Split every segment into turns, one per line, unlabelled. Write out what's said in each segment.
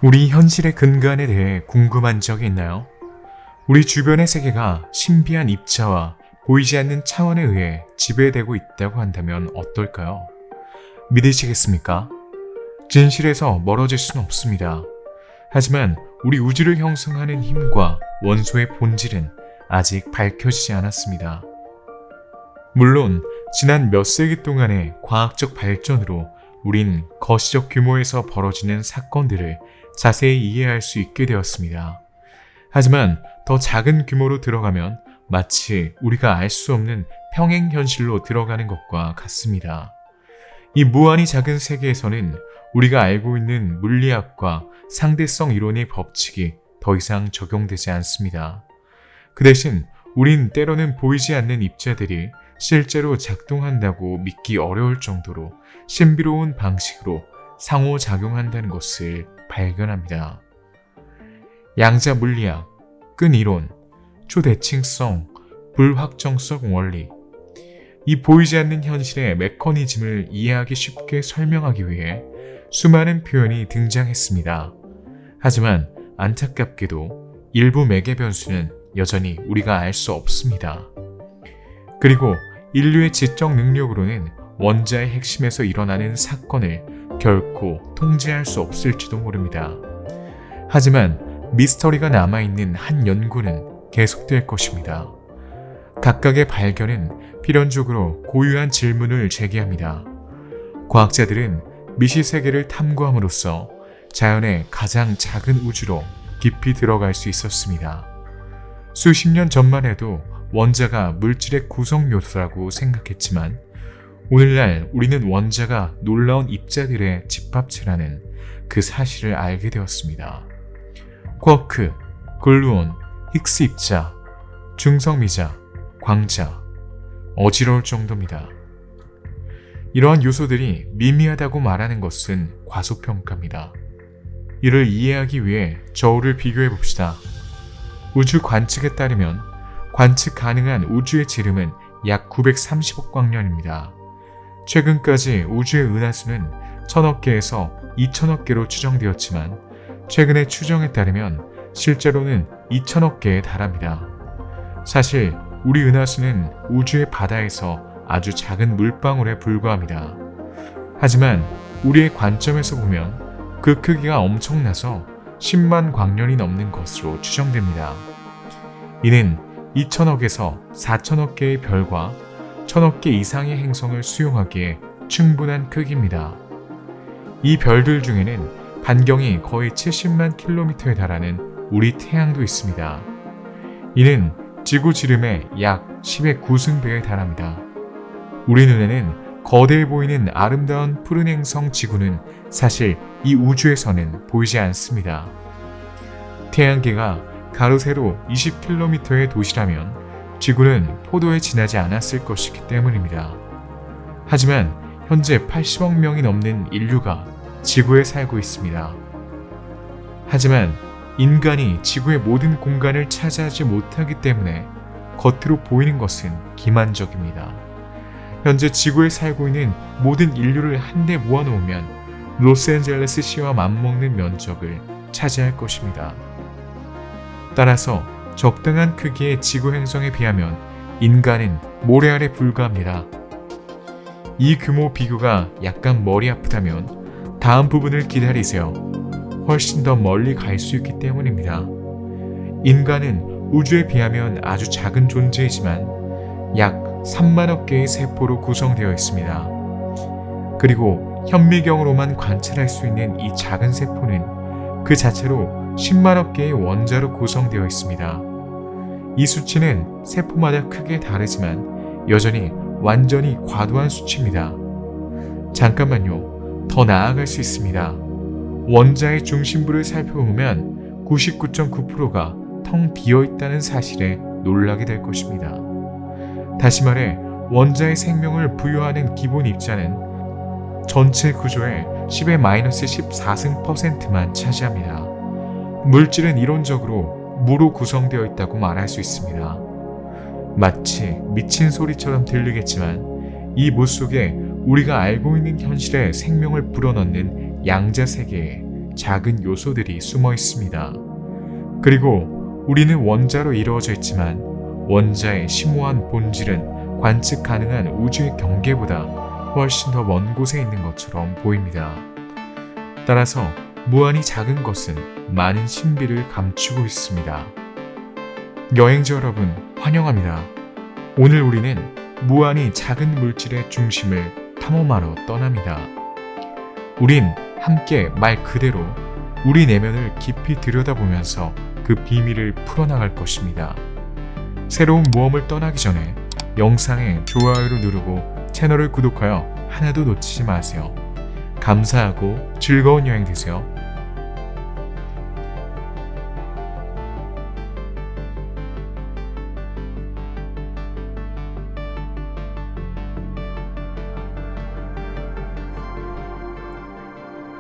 우리 현실의 근간에 대해 궁금한 적이 있나요? 우리 주변의 세계가 신비한 입자와 보이지 않는 차원에 의해 지배되고 있다고 한다면 어떨까요? 믿으시겠습니까? 진실에서 멀어질 수는 없습니다. 하지만 우리 우주를 형성하는 힘과 원소의 본질은 아직 밝혀지지 않았습니다. 물론 지난 몇 세기 동안의 과학적 발전으로 우린 거시적 규모에서 벌어지는 사건들을 자세히 이해할 수 있게 되었습니다. 하지만 더 작은 규모로 들어가면 마치 우리가 알 수 없는 평행 현실로 들어가는 것과 같습니다. 이 무한히 작은 세계에서는 우리가 알고 있는 물리학과 상대성 이론의 법칙이 더 이상 적용되지 않습니다. 그 대신 우린 때로는 보이지 않는 입자들이 실제로 작동한다고 믿기 어려울 정도로 신비로운 방식으로 상호작용한다는 것을 발견합니다. 양자 물리학, 끈 이론, 초대칭성, 불확정성 원리. 이 보이지 않는 현실의 메커니즘을 이해하기 쉽게 설명하기 위해 수많은 표현이 등장했습니다. 하지만 안타깝게도 일부 매개 변수는 여전히 우리가 알 수 없습니다. 그리고 인류의 지적 능력으로는 원자의 핵심에서 일어나는 사건을 결코 통제할 수 없을지도 모릅니다. 하지만 미스터리가 남아있는 한 연구는 계속될 것입니다. 각각의 발견은 필연적으로 고유한 질문을 제기합니다. 과학자들은 미시세계를 탐구함으로써 자연의 가장 작은 우주로 깊이 들어갈 수 있었습니다. 수십 년 전만 해도 원자가 물질의 구성 요소라고 생각했지만 오늘날 우리는 원자가 놀라운 입자들의 집합체라는 그 사실을 알게 되었습니다. 쿼크, 글루온, 힉스 입자, 중성미자, 광자, 어지러울 정도입니다. 이러한 요소들이 미미하다고 말하는 것은 과소평가입니다. 이를 이해하기 위해 저울을 비교해 봅시다. 우주 관측에 따르면 관측 가능한 우주의 지름은 약 930억 광년입니다. 최근까지 우주의 은하수는 1000억 개에서 2000억 개로 추정되었지만 최근의 추정에 따르면 실제로는 2000억 개에 달합니다. 사실 우리 은하수는 우주의 바다에서 아주 작은 물방울에 불과합니다. 하지만 우리의 관점에서 보면 그 크기가 엄청나서 10만 광년이 넘는 것으로 추정됩니다. 이는 2000억에서 4000억 개의 별과 1000억 개 이상의 행성을 수용하기에 충분한 크기입니다. 이 별들 중에는 반경이 거의 70만 킬로미터에 달하는 우리 태양도 있습니다. 이는 지구 지름의 약 10의 9승배에 달합니다. 우리 눈에는 거대해 보이는 아름다운 푸른 행성 지구는 사실 이 우주에서는 보이지 않습니다. 태양계가 가로 세로 20km의 도시라면 지구는 포도에 지나지 않았을 것이기 때문입니다. 하지만 현재 80억 명이 넘는 인류가 지구에 살고 있습니다. 하지만 인간이 지구의 모든 공간을 차지하지 못하기 때문에 겉으로 보이는 것은 기만적입니다. 현재 지구에 살고 있는 모든 인류를 한데 모아놓으면 로스앤젤레스 시와 맞먹는 면적을 차지할 것입니다. 따라서 적당한 크기의 지구 행성에 비하면 인간은 모래알에 불과합니다. 이 규모 비교가 약간 머리 아프다면 다음 부분을 기다리세요. 훨씬 더 멀리 갈 수 있기 때문입니다. 인간은 우주에 비하면 아주 작은 존재이지만 약 3만억 개의 세포로 구성되어 있습니다. 그리고 현미경으로만 관찰할 수 있는 이 작은 세포는 그 자체로 10만억 개의 원자로 구성되어 있습니다. 이 수치는 세포마다 크게 다르지만 여전히 완전히 과도한 수치입니다. 잠깐만요. 더 나아갈 수 있습니다. 원자의 중심부를 살펴보면 99.9%가 텅 비어있다는 사실에 놀라게 될 것입니다. 다시 말해 원자의 생명을 부여하는 기본 입자는 전체 구조의 10의 마이너스 14승%만 차지합니다. 물질은 이론적으로 무로 구성되어 있다고 말할 수 있습니다. 마치 미친 소리처럼 들리겠지만 이 무 속에 우리가 알고 있는 현실에 생명을 불어넣는 양자 세계에 작은 요소들이 숨어 있습니다. 그리고 우리는 원자로 이루어져 있지만 원자의 심오한 본질은 관측 가능한 우주의 경계보다 훨씬 더 먼 곳에 있는 것처럼 보입니다. 따라서 무한히 작은 것은 많은 신비를 감추고 있습니다. 여행자 여러분, 환영합니다. 오늘 우리는 무한히 작은 물질의 중심을 탐험하러 떠납니다. 우린 함께 말 그대로 우리 내면을 깊이 들여다보면서 그 비밀을 풀어나갈 것입니다. 새로운 모험을 떠나기 전에 영상에 좋아요를 누르고 채널을 구독하여 하나도 놓치지 마세요. 감사하고 즐거운 여행 되세요.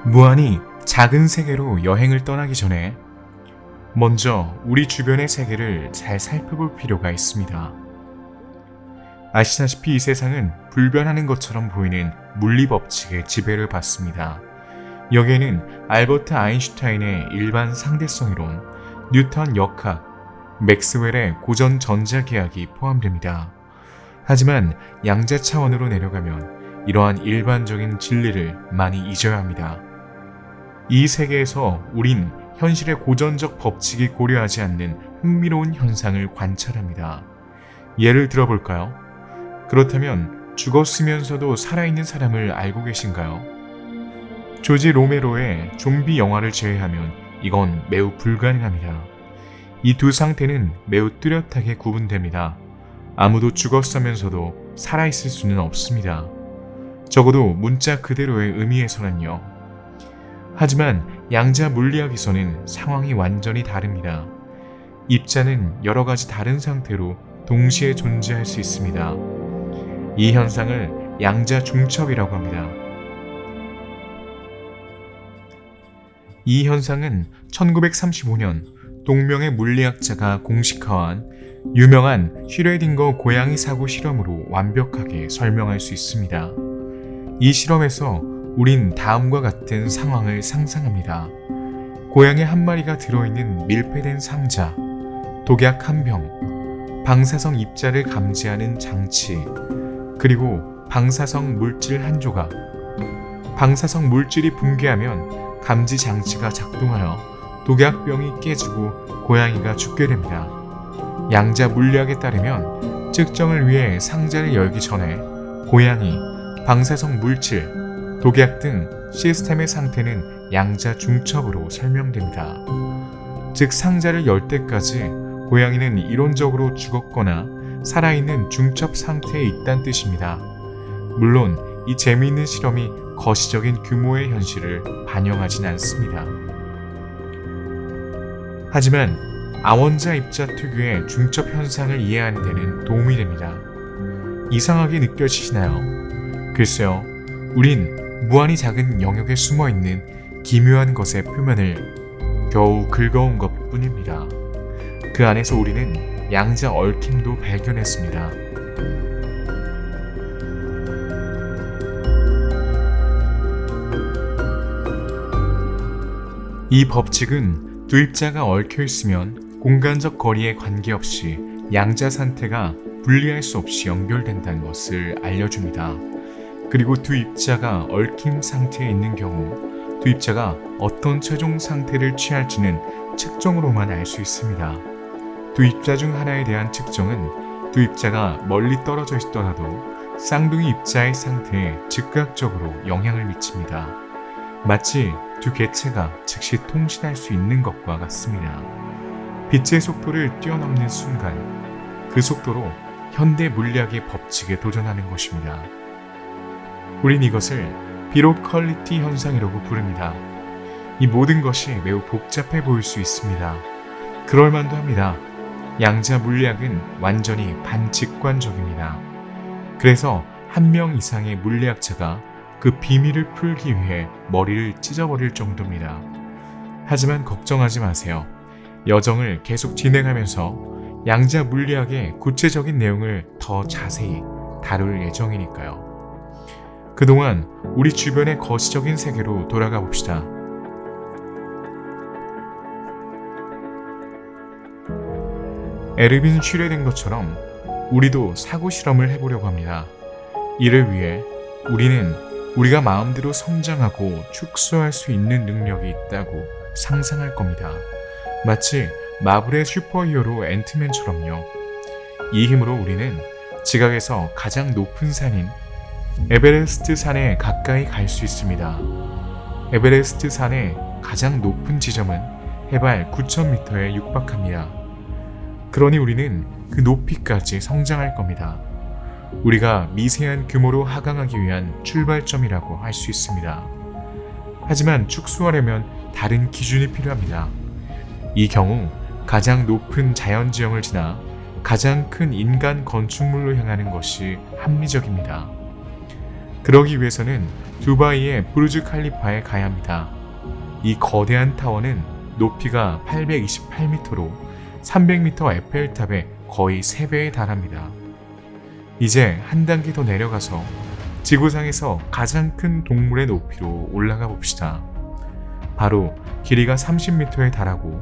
무한히 작은 세계로 여행을 떠나기 전에 먼저 우리 주변의 세계를 잘 살펴볼 필요가 있습니다. 아시다시피 이 세상은 불변하는 것처럼 보이는 물리 법칙의 지배를 받습니다. 여기에는 알버트 아인슈타인의 일반 상대성 이론, 뉴턴 역학, 맥스웰의 고전 전자계약이 포함됩니다. 하지만 양자 차원으로 내려가면 이러한 일반적인 진리를 많이 잊어야 합니다. 이 세계에서 우린 현실의 고전적 법칙이 고려하지 않는 흥미로운 현상을 관찰합니다. 예를 들어볼까요? 그렇다면 죽었으면서도 살아있는 사람을 알고 계신가요? 조지 로메로의 좀비 영화를 제외하면 이건 매우 불가능합니다. 이 두 상태는 매우 뚜렷하게 구분됩니다. 아무도 죽었으면서도 살아있을 수는 없습니다. 적어도 문자 그대로의 의미에서는요. 하지만 양자 물리학에서는 상황이 완전히 다릅니다. 입자는 여러 가지 다른 상태로 동시에 존재할 수 있습니다. 이 현상을 양자 중첩이라고 합니다. 이 현상은 1935년 동명의 물리학자가 공식화한 유명한 슈레딩거 고양이 사고 실험으로 완벽하게 설명할 수 있습니다. 이 실험에서 우린 다음과 같은 상황을 상상합니다. 고양이 한 마리가 들어있는 밀폐된 상자, 독약 한 병, 방사성 입자를 감지하는 장치, 그리고 방사성 물질 한 조각. 방사성 물질이 붕괴하면 감지 장치가 작동하여 독약병이 깨지고 고양이가 죽게 됩니다. 양자 물리학에 따르면 측정을 위해 상자를 열기 전에 고양이, 방사성 물질, 독약 등 시스템의 상태는 양자 중첩으로 설명됩니다. 즉 상자를 열 때까지 고양이는 이론적으로 죽었거나 살아있는 중첩 상태에 있다는 뜻입니다. 물론 이 재미있는 실험이 거시적인 규모의 현실을 반영하진 않습니다. 하지만 아원자 입자 특유의 중첩 현상을 이해하는 데는 도움이 됩니다. 이상하게 느껴지시나요? 글쎄요, 우린 무한히 작은 영역에 숨어있는 기묘한 것의 표면을 겨우 긁어온 것 뿐입니다. 그 안에서 우리는 양자 얽힘도 발견했습니다. 이 법칙은 두 입자가 얽혀 있으면 공간적 거리에 관계없이 양자 상태가 분리할 수 없이 연결된다는 것을 알려줍니다. 그리고 두 입자가 얽힘 상태에 있는 경우 두 입자가 어떤 최종 상태를 취할지는 측정으로만 알 수 있습니다. 두 입자 중 하나에 대한 측정은 두 입자가 멀리 떨어져 있더라도 쌍둥이 입자의 상태에 즉각적으로 영향을 미칩니다. 마치 두 개체가 즉시 통신할 수 있는 것과 같습니다. 빛의 속도를 뛰어넘는 순간 그 속도로 현대 물리학의 법칙에 도전하는 것입니다. 우린 이것을 비로컬리티 현상이라고 부릅니다. 이 모든 것이 매우 복잡해 보일 수 있습니다. 그럴만도 합니다. 양자 물리학은 완전히 반직관적입니다. 그래서 한 명 이상의 물리학자가 그 비밀을 풀기 위해 머리를 찢어버릴 정도입니다. 하지만 걱정하지 마세요. 여정을 계속 진행하면서 양자 물리학의 구체적인 내용을 더 자세히 다룰 예정이니까요. 그동안 우리 주변의 거시적인 세계로 돌아가 봅시다. 에르빈 슈레된 것처럼 우리도 사고 실험을 해보려고 합니다. 이를 위해 우리는 우리가 마음대로 성장하고 축소할 수 있는 능력이 있다고 상상할 겁니다. 마치 마블의 슈퍼히어로 앤트맨처럼요. 이 힘으로 우리는 지각에서 가장 높은 산인 에베레스트 산에 가까이 갈 수 있습니다. 에베레스트 산의 가장 높은 지점은 해발 9,000m에 육박합니다. 그러니 우리는 그 높이까지 성장할 겁니다. 우리가 미세한 규모로 하강하기 위한 출발점이라고 할 수 있습니다. 하지만 축소하려면 다른 기준이 필요합니다. 이 경우 가장 높은 자연지형을 지나 가장 큰 인간 건축물로 향하는 것이 합리적입니다. 그러기 위해서는 두바이의 부르즈 칼리파에 가야 합니다. 이 거대한 타워는 높이가 828m로 300m 에펠탑의 거의 3배에 달합니다. 이제 한 단계 더 내려가서 지구상에서 가장 큰 동물의 높이로 올라가 봅시다. 바로 길이가 30m에 달하고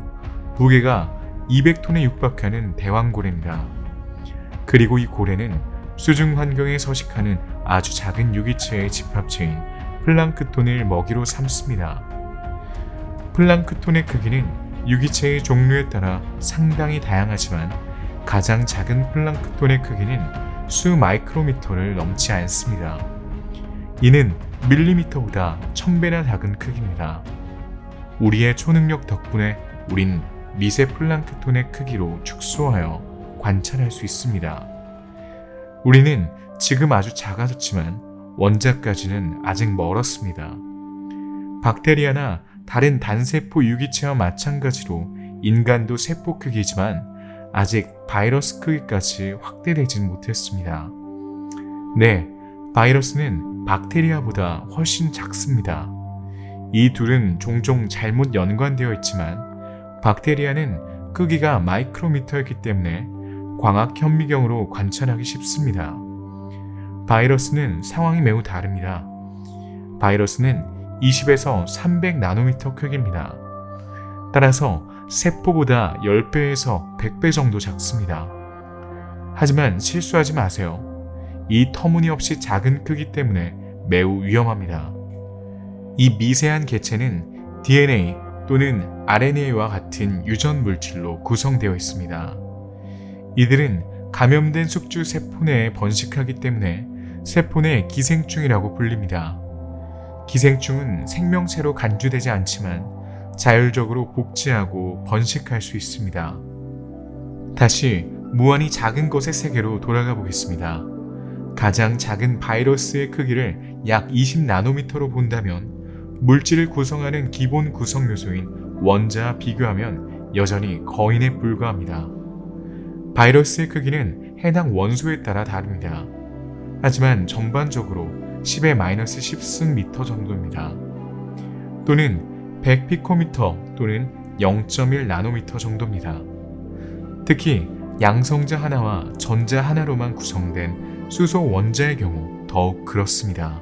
무게가 200톤에 육박하는 대왕고래입니다. 그리고 이 고래는 수중 환경에 서식하는 아주 작은 유기체의 집합체인 플랑크톤을 먹이로 삼습니다. 플랑크톤의 크기는 유기체의 종류에 따라 상당히 다양하지만 가장 작은 플랑크톤의 크기는 수 마이크로미터를 넘지 않습니다. 이는 밀리미터보다 1000배나 작은 크기입니다. 우리의 초능력 덕분에 우린 미세 플랑크톤의 크기로 축소하여 관찰할 수 있습니다. 우리는 지금 아주 작아졌지만 원자까지는 아직 멀었습니다. 박테리아나 다른 단세포 유기체와 마찬가지로 인간도 세포 크기지만 아직 바이러스 크기까지 확대되진 못했습니다. 네, 바이러스는 박테리아보다 훨씬 작습니다. 이 둘은 종종 잘못 연관되어 있지만 박테리아는 크기가 마이크로미터이기 때문에 광학 현미경으로 관찰하기 쉽습니다. 바이러스는 상황이 매우 다릅니다. 바이러스는 20에서 300 나노미터 크기입니다. 따라서 세포보다 10배에서 100배 정도 작습니다. 하지만 실수하지 마세요. 이 터무니없이 작은 크기 때문에 매우 위험합니다. 이 미세한 개체는 DNA 또는 RNA와 같은 유전 물질로 구성되어 있습니다. 이들은 감염된 숙주 세포 내에 번식하기 때문에 세포 내 기생충이라고 불립니다. 기생충은 생명체로 간주되지 않지만 자율적으로 복제하고 번식할 수 있습니다. 다시 무한히 작은 것의 세계로 돌아가 보겠습니다. 가장 작은 바이러스의 크기를 약 20나노미터로 본다면 물질을 구성하는 기본 구성 요소인 원자와 비교하면 여전히 거인에 불과합니다. 바이러스의 크기는 해당 원소에 따라 다릅니다. 하지만 전반적으로 10-10승 미터 정도입니다. 또는 100피코미터 또는 0.1 나노미터 정도입니다. 특히 양성자 하나와 전자 하나로만 구성된 수소 원자의 경우 더욱 그렇습니다.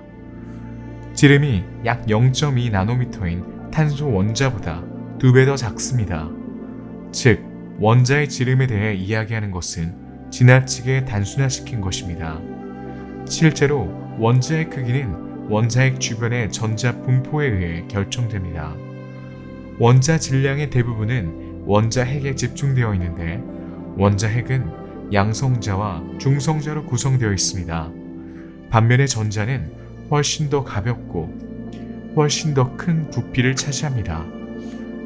지름이 약 0.2 나노미터인 탄소 원자보다 2배 더 작습니다. 즉, 원자의 지름에 대해 이야기하는 것은 지나치게 단순화시킨 것입니다. 실제로 원자의 크기는 원자핵 주변의 전자 분포에 의해 결정됩니다. 원자 질량의 대부분은 원자핵에 집중되어 있는데 원자핵은 양성자와 중성자로 구성되어 있습니다. 반면에 전자는 훨씬 더 가볍고 훨씬 더 큰 부피를 차지합니다.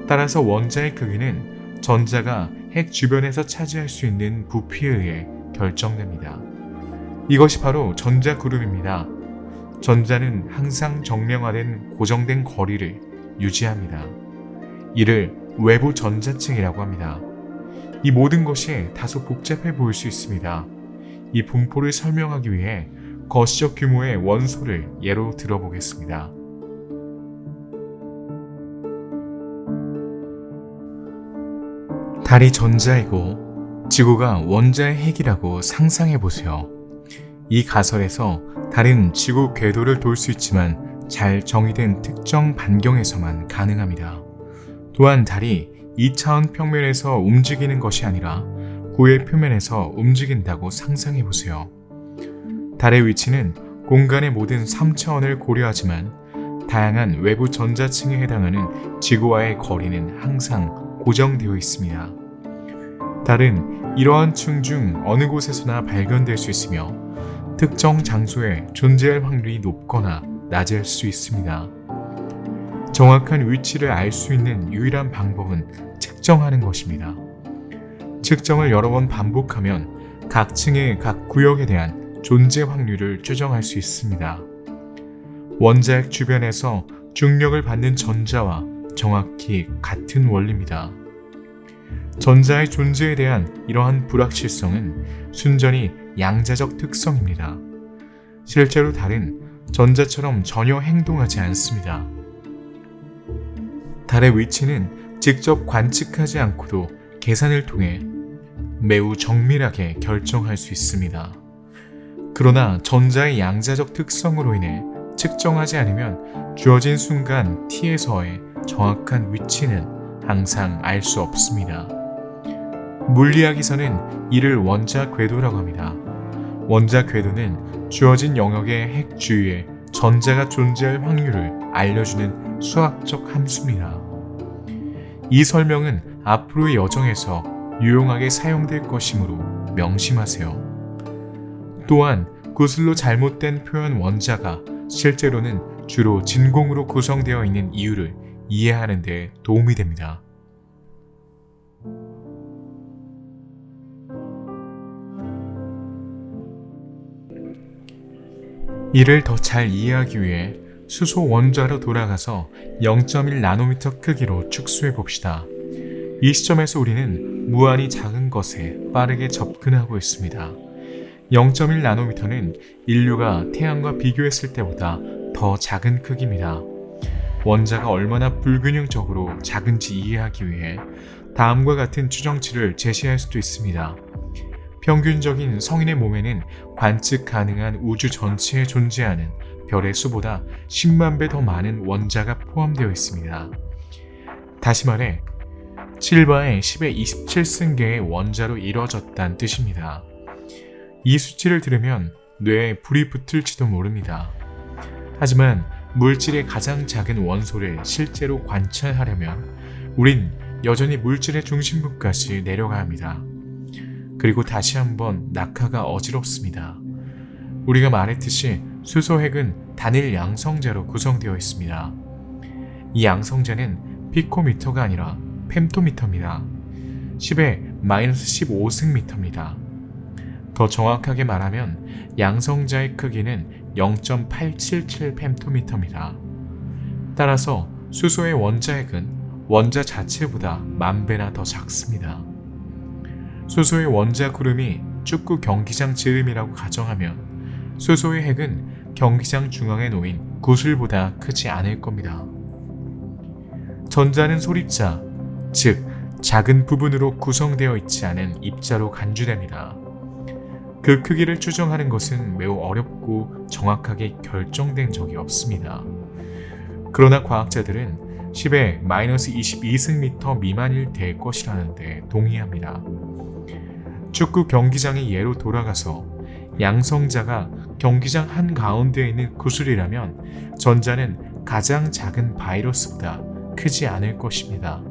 따라서 원자의 크기는 전자가 핵 주변에서 차지할 수 있는 부피에 의해 결정됩니다. 이것이 바로 전자구름입니다. 전자는 항상 정량화된 고정된 거리를 유지합니다. 이를 외부 전자층이라고 합니다. 이 모든 것이 다소 복잡해 보일 수 있습니다. 이 분포를 설명하기 위해 거시적 규모의 원소를 예로 들어보겠습니다. 달이 전자이고 지구가 원자의 핵이라고 상상해 보세요. 이 가설에서 달은 지구 궤도를 돌 수 있지만 잘 정의된 특정 반경에서만 가능합니다. 또한 달이 2차원 평면에서 움직이는 것이 아니라 구의 표면에서 움직인다고 상상해 보세요. 달의 위치는 공간의 모든 3차원을 고려하지만 다양한 외부 전자층에 해당하는 지구와의 거리는 항상 고정되어 있습니다. 달은 이러한 층 중 어느 곳에서나 발견될 수 있으며 특정 장소에 존재할 확률이 높거나 낮을 수 있습니다. 정확한 위치를 알 수 있는 유일한 방법은 측정하는 것입니다. 측정을 여러 번 반복하면 각 층의 각 구역에 대한 존재 확률을 추정할 수 있습니다. 원자핵 주변에서 중력을 받는 전자와 정확히 같은 원리입니다. 전자의 존재에 대한 이러한 불확실성은 순전히 양자적 특성입니다. 실제로 달은 전자처럼 전혀 행동하지 않습니다. 달의 위치는 직접 관측하지 않고도 계산을 통해 매우 정밀하게 결정할 수 있습니다. 그러나 전자의 양자적 특성으로 인해 측정하지 않으면 주어진 순간 t에서의 정확한 위치는 항상 알 수 없습니다. 물리학에서는 이를 원자 궤도라고 합니다. 원자 궤도는 주어진 영역의 핵 주위에 전자가 존재할 확률을 알려주는 수학적 함수입니다. 이 설명은 앞으로의 여정에서 유용하게 사용될 것이므로 명심하세요. 또한 구슬로 잘못된 표현 원자가 실제로는 주로 진공으로 구성되어 있는 이유를 이해하는 데 도움이 됩니다. 이를 더 잘 이해하기 위해 수소 원자로 돌아가서 0.1나노미터 크기로 축소해 봅시다. 이 시점에서 우리는 무한히 작은 것에 빠르게 접근하고 있습니다. 0.1나노미터는 인류가 태양과 비교했을 때보다 더 작은 크기입니다. 원자가 얼마나 불균형적으로 작은지 이해하기 위해 다음과 같은 추정치를 제시할 수도 있습니다. 평균적인 성인의 몸에는 관측 가능한 우주 전체에 존재하는 별의 수보다 10만 배 더 많은 원자가 포함되어 있습니다. 다시 말해 7바의 10의 27승계의 원자로 이루어졌다는 뜻입니다. 이 수치를 들으면 뇌에 불이 붙을지도 모릅니다. 하지만 물질의 가장 작은 원소를 실제로 관찰하려면 우린 여전히 물질의 중심부까지 내려가야 합니다. 그리고 다시 한번 낙하가 어지럽습니다. 우리가 말했듯이 수소핵은 단일 양성자로 구성되어 있습니다. 이 양성자는 피코미터가 아니라 펜토미터입니다. 10의 -15승미터입니다. 더 정확하게 말하면 양성자의 크기는 0.877 펜토미터입니다. 따라서 수소의 원자핵은 원자 자체보다 10,000배나 더 작습니다. 수소의 원자 구름이 축구 경기장 지름이라고 가정하면 수소의 핵은 경기장 중앙에 놓인 구슬보다 크지 않을 겁니다. 전자는 소립자, 즉 작은 부분으로 구성되어 있지 않은 입자로 간주됩니다. 그 크기를 추정하는 것은 매우 어렵고 정확하게 결정된 적이 없습니다. 그러나 과학자들은 10의 -22승미터 미만일 될 것이라는데 동의합니다. 축구 경기장의 예로 돌아가서 양성자가 경기장 한가운데에 있는 구슬이라면 전자는 가장 작은 바이러스보다 크지 않을 것입니다.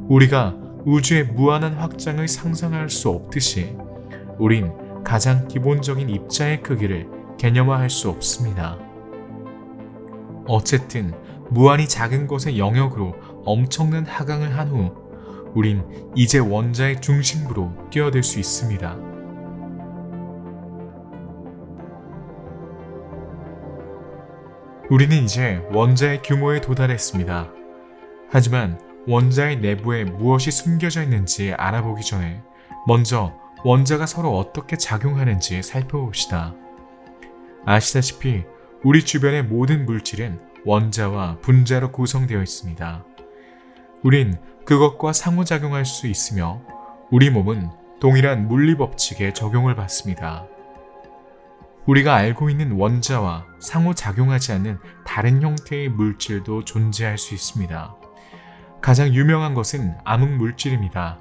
우리가 우주의 무한한 확장을 상상할 수 없듯이 우린 가장 기본적인 입자의 크기를 개념화할 수 없습니다. 어쨌든 무한히 작은 것의 영역으로 엄청난 하강을 한 후 우린 이제 원자의 중심부로 뛰어들 수 있습니다. 우리는 이제 원자의 규모에 도달했습니다. 하지만 원자의 내부에 무엇이 숨겨져 있는지 알아보기 전에 먼저 원자가 서로 어떻게 작용하는지 살펴봅시다. 아시다시피 우리 주변의 모든 물질은 원자와 분자로 구성되어 있습니다. 우린 그것과 상호작용할 수 있으며 우리 몸은 동일한 물리법칙에 적용을 받습니다. 우리가 알고 있는 원자와 상호작용하지 않는 다른 형태의 물질도 존재할 수 있습니다. 가장 유명한 것은 암흑물질입니다.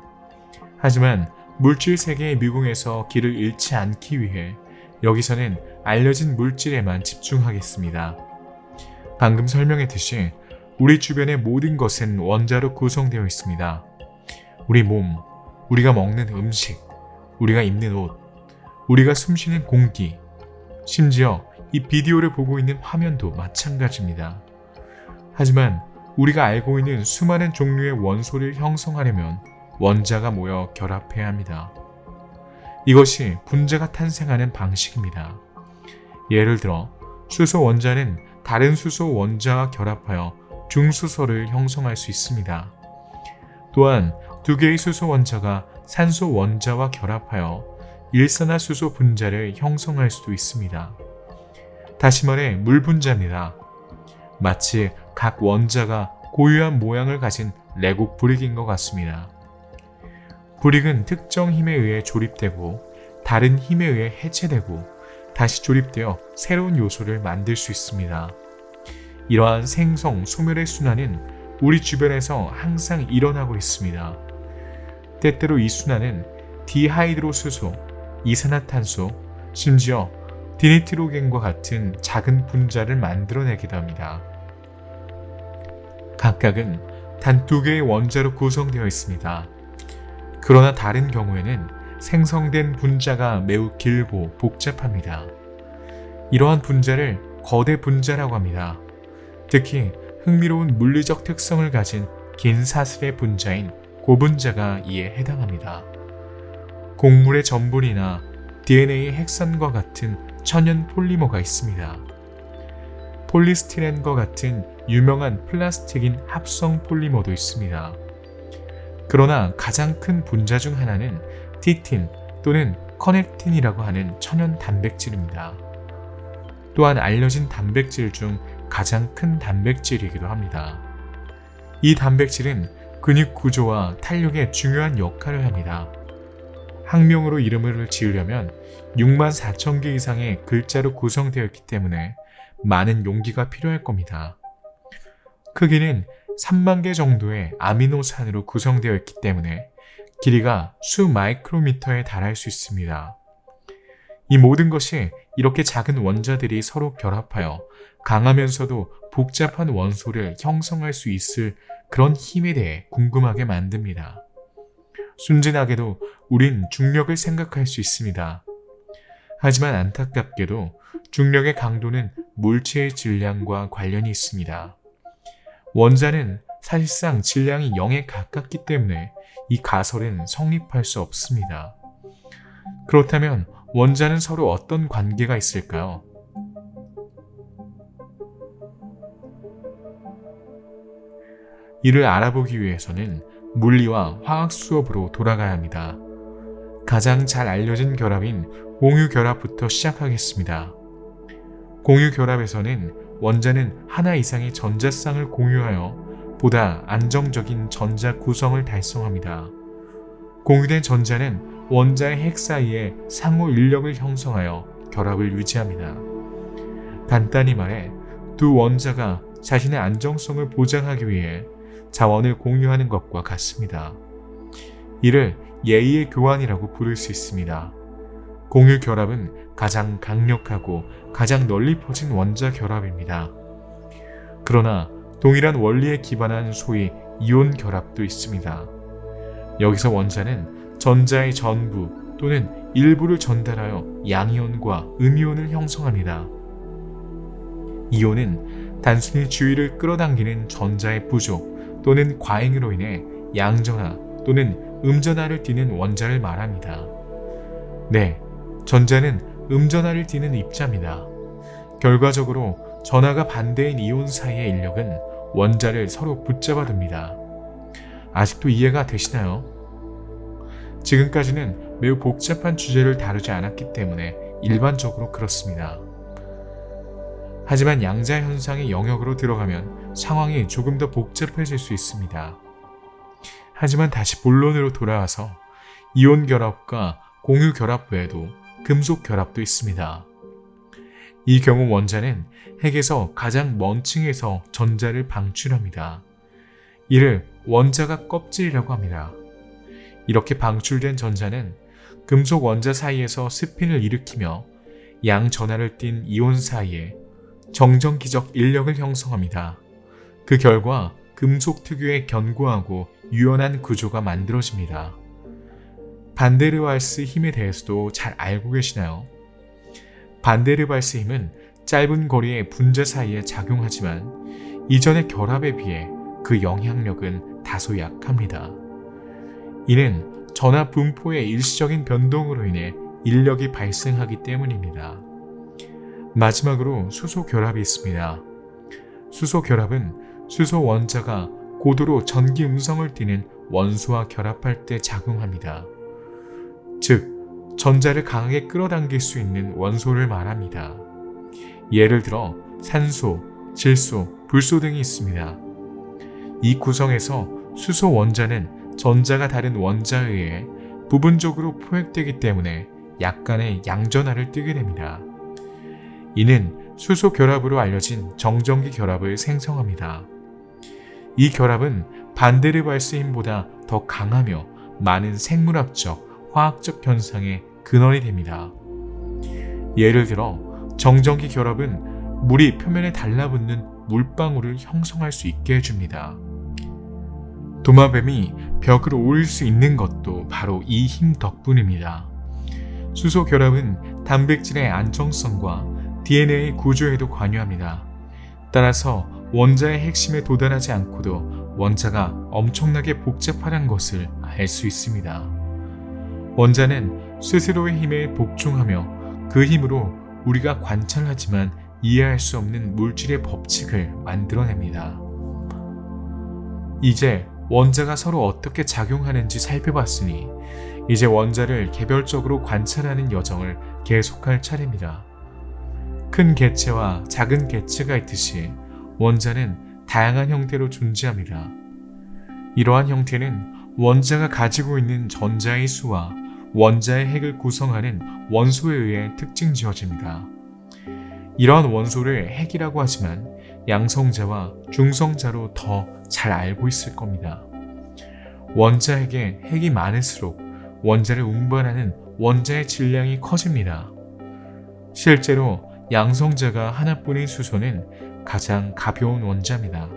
하지만 물질 세계의 미궁에서 길을 잃지 않기 위해 여기서는 알려진 물질에만 집중하겠습니다. 방금 설명했듯이 우리 주변의 모든 것은 원자로 구성되어 있습니다. 우리 몸, 우리가 먹는 음식, 우리가 입는 옷, 우리가 숨쉬는 공기, 심지어 이 비디오를 보고 있는 화면도 마찬가지입니다. 하지만 우리가 알고 있는 수많은 종류의 원소를 형성하려면 원자가 모여 결합해야 합니다. 이것이 분자가 탄생하는 방식입니다. 예를 들어 수소 원자는 다른 수소 원자와 결합하여 중수소를 형성할 수 있습니다. 또한 두 개의 수소 원자가 산소 원자와 결합하여 일산화수소 분자를 형성할 수도 있습니다. 다시 말해 물 분자입니다. 마치 각 원자가 고유한 모양을 가진 레고 브릭인 것 같습니다. 브릭은 특정 힘에 의해 조립되고 다른 힘에 의해 해체되고 다시 조립되어 새로운 요소를 만들 수 있습니다. 이러한 생성, 소멸의 순환은 우리 주변에서 항상 일어나고 있습니다. 때때로 이 순환은 디하이드로수소, 이산화탄소, 심지어 디니트로겐과 같은 작은 분자를 만들어내기도 합니다. 각각은 단 두 개의 원자로 구성되어 있습니다. 그러나 다른 경우에는 생성된 분자가 매우 길고 복잡합니다. 이러한 분자를 거대 분자라고 합니다. 특히 흥미로운 물리적 특성을 가진 긴 사슬의 분자인 고분자가 이에 해당합니다. 곡물의 전분이나 DNA의 핵산과 같은 천연 폴리머가 있습니다. 폴리스티렌과 같은 유명한 플라스틱인 합성 폴리머도 있습니다. 그러나 가장 큰 분자 중 하나는 티틴 또는 커넥틴이라고 하는 천연 단백질입니다. 또한 알려진 단백질 중 가장 큰 단백질이기도 합니다. 이 단백질은 근육 구조와 탄력에 중요한 역할을 합니다. 학명으로 이름을 지으려면 64,000개 이상의 글자로 구성되어 있기 때문에 많은 용기가 필요할 겁니다. 크기는 3만 개 정도의 아미노산으로 구성되어 있기 때문에 길이가 수 마이크로미터에 달할 수 있습니다. 이 모든 것이 이렇게 작은 원자들이 서로 결합하여 강하면서도 복잡한 원소를 형성할 수 있을 그런 힘에 대해 궁금하게 만듭니다. 순진하게도 우린 중력을 생각할 수 있습니다. 하지만 안타깝게도 중력의 강도는 물체의 질량과 관련이 있습니다. 원자는 사실상 질량이 0에 가깝기 때문에 이 가설은 성립할 수 없습니다. 그렇다면 원자는 서로 어떤 관계가 있을까요? 이를 알아보기 위해서는 물리와 화학 수업으로 돌아가야 합니다. 가장 잘 알려진 결합인 공유결합부터 시작하겠습니다. 공유결합에서는 원자는 하나 이상의 전자쌍을 공유하여 보다 안정적인 전자 구성을 달성합니다. 공유된 전자는 원자의 핵 사이에 상호 인력을 형성하여 결합을 유지합니다. 간단히 말해 두 원자가 자신의 안정성을 보장하기 위해 자원을 공유하는 것과 같습니다. 이를 예의의 교환이라고 부를 수 있습니다. 공유 결합은 가장 강력하고 가장 널리 퍼진 원자 결합입니다. 그러나 동일한 원리에 기반한 소위 이온 결합도 있습니다. 여기서 원자는 전자의 전부 또는 일부를 전달하여 양이온과 음이온을 형성합니다. 이온은 단순히 주위를 끌어당기는 전자의 부족 또는 과잉으로 인해 양전하 또는 음전하를 띠는 원자를 말합니다. 네, 전자는 음전하를 띠는 입자입니다. 결과적으로 전하가 반대인 이온 사이의 인력은 원자를 서로 붙잡아 둡니다. 아직도 이해가 되시나요? 지금까지는 매우 복잡한 주제를 다루지 않았기 때문에 일반적으로 그렇습니다. 하지만 양자 현상의 영역으로 들어가면 상황이 조금 더 복잡해질 수 있습니다. 하지만 다시 본론으로 돌아와서 이온 결합과 공유 결합 외에도 금속 결합도 있습니다. 이 경우 원자는 핵에서 가장 먼 층에서 전자를 방출합니다. 이를 원자가 껍질이라고 합니다. 이렇게 방출된 전자는 금속 원자 사이에서 스핀을 일으키며 양 전하를 띤 이온 사이에 정전기적 인력을 형성합니다. 그 결과 금속 특유의 견고하고 유연한 구조가 만들어집니다. 반데르왈스 힘에 대해서도 잘 알고 계시나요? 반데르왈스 힘은 짧은 거리의 분자 사이에 작용하지만 이전의 결합에 비해 그 영향력은 다소 약합니다. 이는 전하 분포의 일시적인 변동으로 인해 인력이 발생하기 때문입니다. 마지막으로 수소 결합이 있습니다. 수소 결합은 수소 원자가 고도로 전기 음성을 띠는 원소와 결합할 때 작용합니다. 즉, 전자를 강하게 끌어당길 수 있는 원소를 말합니다. 예를 들어 산소, 질소, 불소 등이 있습니다. 이 구성에서 수소 원자는 전자가 다른 원자에 의해 부분적으로 포획되기 때문에 약간의 양전하를 띠게 됩니다. 이는 수소 결합으로 알려진 정전기 결합을 생성합니다. 이 결합은 반데르왈스 힘보다 더 강하며 많은 생물학적, 화학적 현상의 근원이 됩니다. 예를 들어 정전기 결합은 물이 표면에 달라붙는 물방울을 형성할 수 있게 해줍니다. 도마뱀이 벽을 오를 수 있는 것도 바로 이 힘 덕분입니다. 수소 결합은 단백질의 안정성과 DNA의 구조에도 관여합니다. 따라서 원자의 핵심에 도달하지 않고도 원자가 엄청나게 복잡하다는 것을 알 수 있습니다. 원자는 스스로의 힘에 복종하며 그 힘으로 우리가 관찰하지만 이해할 수 없는 물질의 법칙을 만들어냅니다. 이제 원자가 서로 어떻게 작용하는지 살펴봤으니 이제 원자를 개별적으로 관찰하는 여정을 계속할 차례입니다. 큰 개체와 작은 개체가 있듯이 원자는 다양한 형태로 존재합니다. 이러한 형태는 원자가 가지고 있는 전자의 수와 원자의 핵을 구성하는 원소에 의해 특징 지어집니다. 이러한 원소를 핵이라고 하지만 양성자와 중성자로 더 잘 알고 있을 겁니다. 원자핵에 핵이 많을수록 원자를 운반하는 원자의 질량이 커집니다. 실제로 양성자가 하나뿐인 수소는 가장 가벼운 원자입니다.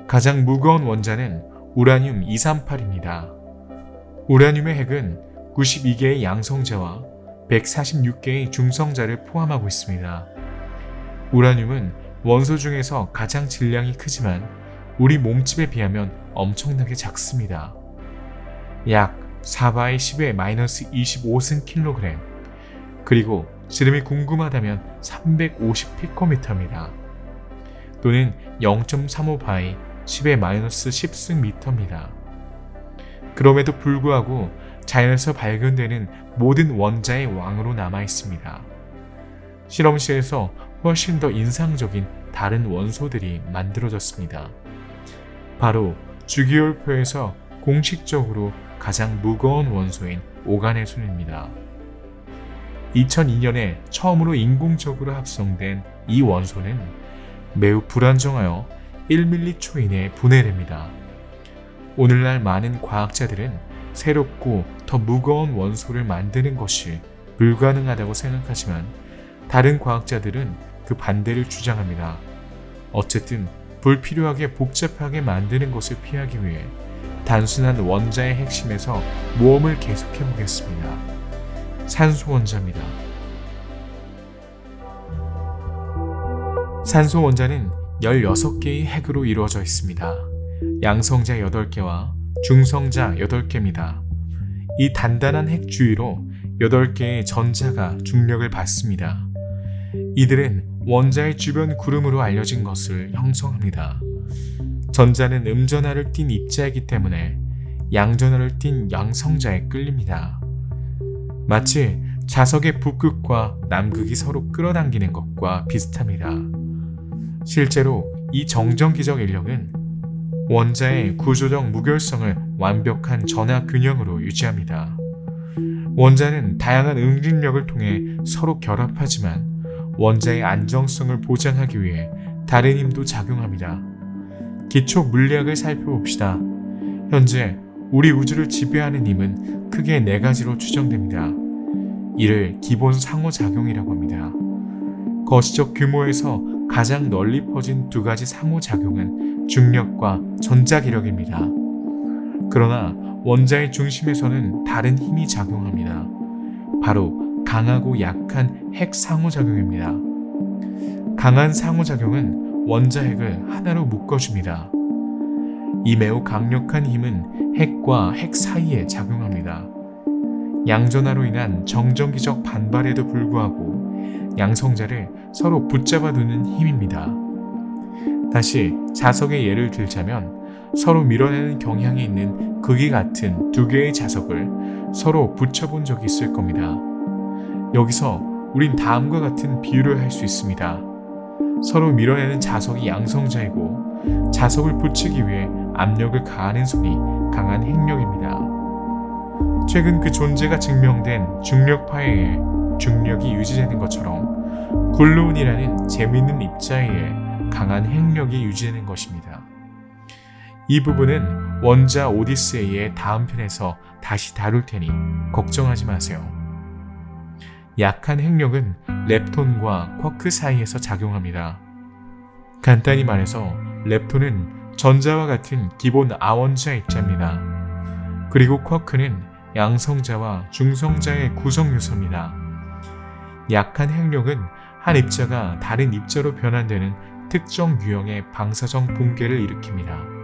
가장 무거운 원자는 우라늄 238입니다. 우라늄의 핵은 92개의 양성자와 146개의 중성자를 포함하고 있습니다. 우라늄은 원소 중에서 가장 질량이 크지만 우리 몸집에 비하면 엄청나게 작습니다. 약 4바의 10의 마이너스 25승 킬로그램, 그리고 지름이 궁금하다면 350 피코미터입니다. 또는 0.35바의 10의 마이너스 10승 미터입니다. 그럼에도 불구하고 자연에서 발견되는 모든 원자의 왕으로 남아 있습니다. 실험실에서 훨씬 더 인상적인 다른 원소들이 만들어졌습니다. 바로 주기율표에서 공식적으로 가장 무거운 원소인 오가네손입니다. 2002년에 처음으로 인공적으로 합성된 이 원소는 매우 불안정하여 1m초 이내에 분해됩니다. 오늘날 많은 과학자들은 새롭고 더 무거운 원소를 만드는 것이 불가능하다고 생각하지만 다른 과학자들은 그 반대를 주장합니다. 어쨌든 불필요하게 복잡하게 만드는 것을 피하기 위해 단순한 원자의 핵심에서 모험을 계속해 보겠습니다. 산소 원자입니다. 산소 원자는 16개의 핵으로 이루어져 있습니다. 양성자 8개와 중성자 8개입니다. 이 단단한 핵 주위로 8개의 전자가 중력을 받습니다. 이들은 원자의 주변 구름으로 알려진 것을 형성합니다. 전자는 음전하를 띤 입자이기 때문에 양전하를 띤 양성자에 끌립니다. 마치 자석의 북극과 남극이 서로 끌어당기는 것과 비슷합니다. 실제로 이 정전기적 인력은 원자의 구조적 무결성을 완벽한 전하 균형으로 유지합니다. 원자는 다양한 응집력을 통해 서로 결합하지만 원자의 안정성을 보장하기 위해 다른 힘도 작용합니다. 기초 물리학을 살펴봅시다. 현재 우리 우주를 지배하는 힘은 크게 네 가지로 추정됩니다. 이를 기본 상호작용이라고 합니다. 거시적 규모에서 가장 널리 퍼진 두 가지 상호작용은 중력과 전자기력입니다. 그러나 원자의 중심에서는 다른 힘이 작용합니다. 바로 강하고 약한 핵 상호작용입니다. 강한 상호작용은 원자핵을 하나로 묶어줍니다. 이 매우 강력한 힘은 핵과 핵 사이에 작용합니다. 양전하로 인한 정전기적 반발에도 불구하고 양성자를 서로 붙잡아 두는 힘입니다. 다시 자석의 예를 들자면 서로 밀어내는 경향이 있는 극이 같은 두 개의 자석을 서로 붙여본 적이 있을 겁니다. 여기서 우린 다음과 같은 비유를 할 수 있습니다. 서로 밀어내는 자석이 양성자이고 자석을 붙이기 위해 압력을 가하는 손이 강한 핵력입니다. 최근 그 존재가 증명된 중력파에 의해 중력이 유지되는 것처럼 굴루운이라는 재미있는 입자에 의해 강한 핵력이 유지되는 것입니다. 이 부분은 원자 오디세이의 다음 편에서 다시 다룰 테니 걱정하지 마세요. 약한 핵력은 렙톤과 쿼크 사이에서 작용합니다. 간단히 말해서 렙톤은 전자와 같은 기본 아원자 입자입니다. 그리고 쿼크는 양성자와 중성자의 구성 요소입니다. 약한 핵력은 한 입자가 다른 입자로 변환되는 특정 유형의 방사성 붕괴를 일으킵니다.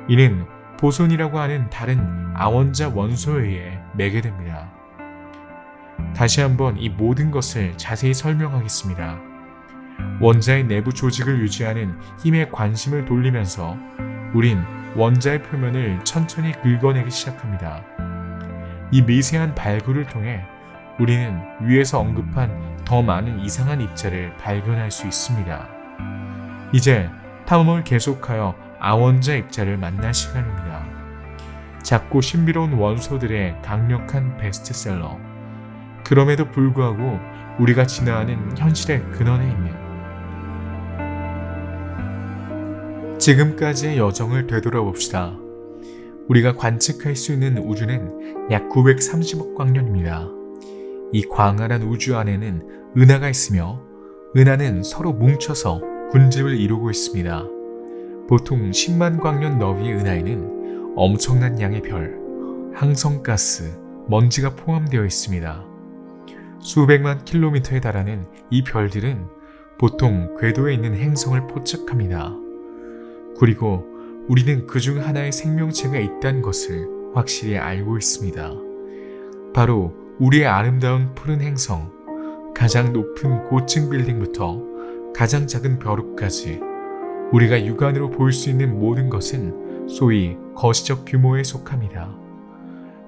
이는 보손이라고 하는 다른 아원자 원소에 의해 매개됩니다. 다시 한번 이 모든 것을 자세히 설명하겠습니다. 원자의 내부 조직을 유지하는 힘에 관심을 돌리면서 우린 원자의 표면을 천천히 긁어내기 시작합니다. 이 미세한 발굴을 통해 우리는 위에서 언급한 더 많은 이상한 입자를 발견할 수 있습니다. 이제 탐험을 계속하여 아원자 입자를 만날 시간입니다. 작고 신비로운 원소들의 강력한 베스트셀러. 그럼에도 불구하고 우리가 지나가는 현실의 근원에 있는 지금까지의 여정을 되돌아봅시다. 우리가 관측할 수 있는 우주는 약 930억 광년입니다. 이 광활한 우주 안에는 은하가 있으며 은하는 서로 뭉쳐서 군집을 이루고 있습니다. 보통 10만 광년 너비의 은하에는 엄청난 양의 별, 항성가스, 먼지가 포함되어 있습니다. 수백만 킬로미터에 달하는 이 별들은 보통 궤도에 있는 행성을 포착합니다. 그리고 우리는 그중 하나의 생명체가 있다는 것을 확실히 알고 있습니다. 바로 우리의 아름다운 푸른 행성, 가장 높은 고층 빌딩부터 가장 작은 벼룩까지 우리가 육안으로 볼 수 있는 모든 것은 소위 거시적 규모에 속합니다.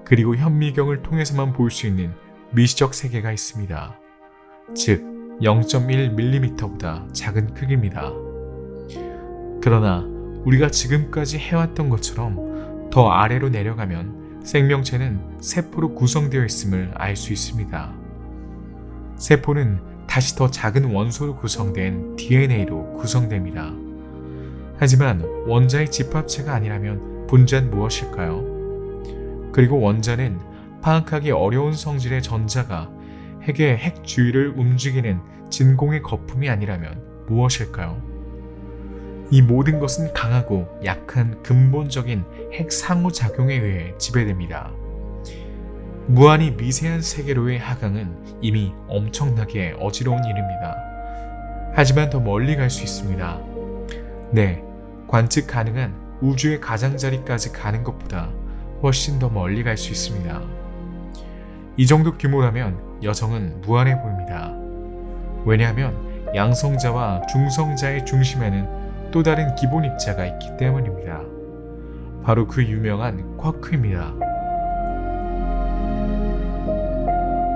그리고 현미경을 통해서만 볼 수 있는 미시적 세계가 있습니다. 즉 0.1mm보다 작은 크기입니다. 그러나 우리가 지금까지 해왔던 것처럼 더 아래로 내려가면 생명체는 세포로 구성되어 있음을 알 수 있습니다. 세포는 다시 더 작은 원소로 구성된 DNA로 구성됩니다. 하지만 원자의 집합체가 아니라면 분자는 무엇일까요? 그리고 원자는 파악하기 어려운 성질의 전자가 핵의 핵 주위를 움직이는 진공의 거품이 아니라면 무엇일까요? 이 모든 것은 강하고 약한 근본적인 핵 상호작용에 의해 지배됩니다. 무한히 미세한 세계로의 하강은 이미 엄청나게 어지러운 일입니다. 하지만 더 멀리 갈 수 있습니다. 네, 관측 가능한 우주의 가장자리까지 가는 것보다 훨씬 더 멀리 갈 수 있습니다. 이 정도 규모라면 여정은 무한해 보입니다. 왜냐하면 양성자와 중성자의 중심에는 또 다른 기본 입자가 있기 때문입니다. 바로 그 유명한 쿼크입니다.